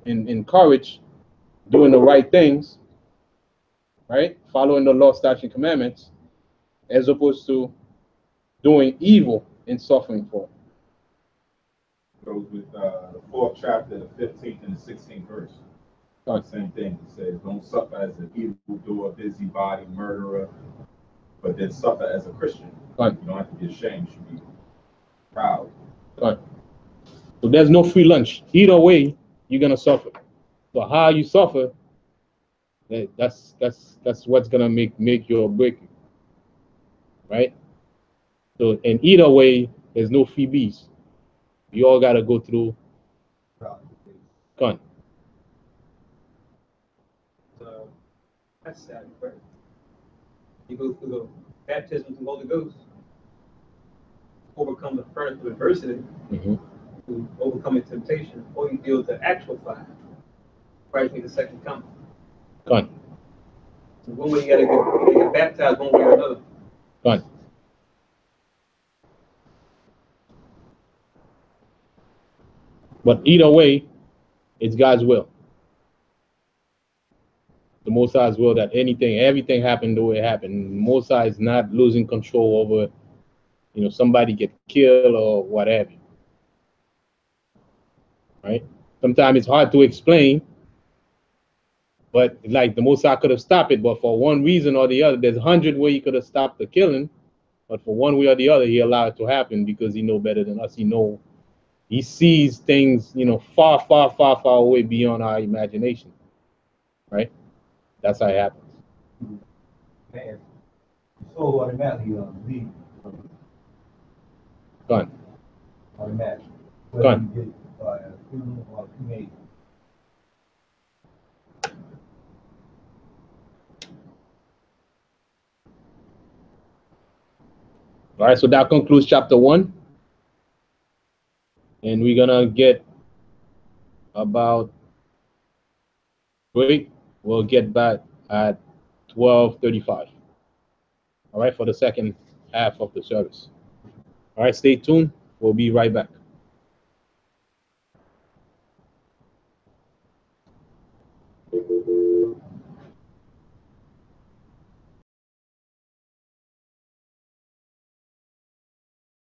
and encourage doing the right things, right? Following the law, statutes, and commandments, as opposed to doing evil and suffering for it. Goes with the 4th chapter, the 15th and the 16th verse. Right. Same thing. It says, "Don't suffer as an evildoer, busybody, murderer, but then suffer as a Christian." Right. You don't have to be ashamed. You should be proud. Right. So there's no free lunch. Either way, you're gonna suffer. But how you suffer, that's what's gonna make you or break you. Right? So and either way, there's no freebies. You all gotta go through gun. That's sad, right? You go through the baptism of the Holy Ghost, overcome the furnace of adversity. to overcoming temptation, or you deal with the actual fire. Christ made the second coming. Gone. So one way you gotta get baptized, one way or another. Gone. But either way, it's God's will. The Most High's will that everything happened the way it happened. The Most High is not losing control over, somebody get killed or whatever. Right? Sometimes it's hard to explain, but like the Most High could have stopped it, but for one reason or the other, there's 100 ways he could have stopped the killing, but for one way or the other, he allowed it to happen because he knows better than us. He sees things, far, far, far, far away beyond our imagination. Right? That's how it happens. Man, so automatically leave. Gone. Automatically. Gone. Whether you get funeral or cremation. All right, so that concludes chapter 1. And we're going to get about break. We'll get back at 12:35. All right, for the second half of the service. All right, stay tuned. We'll be right back.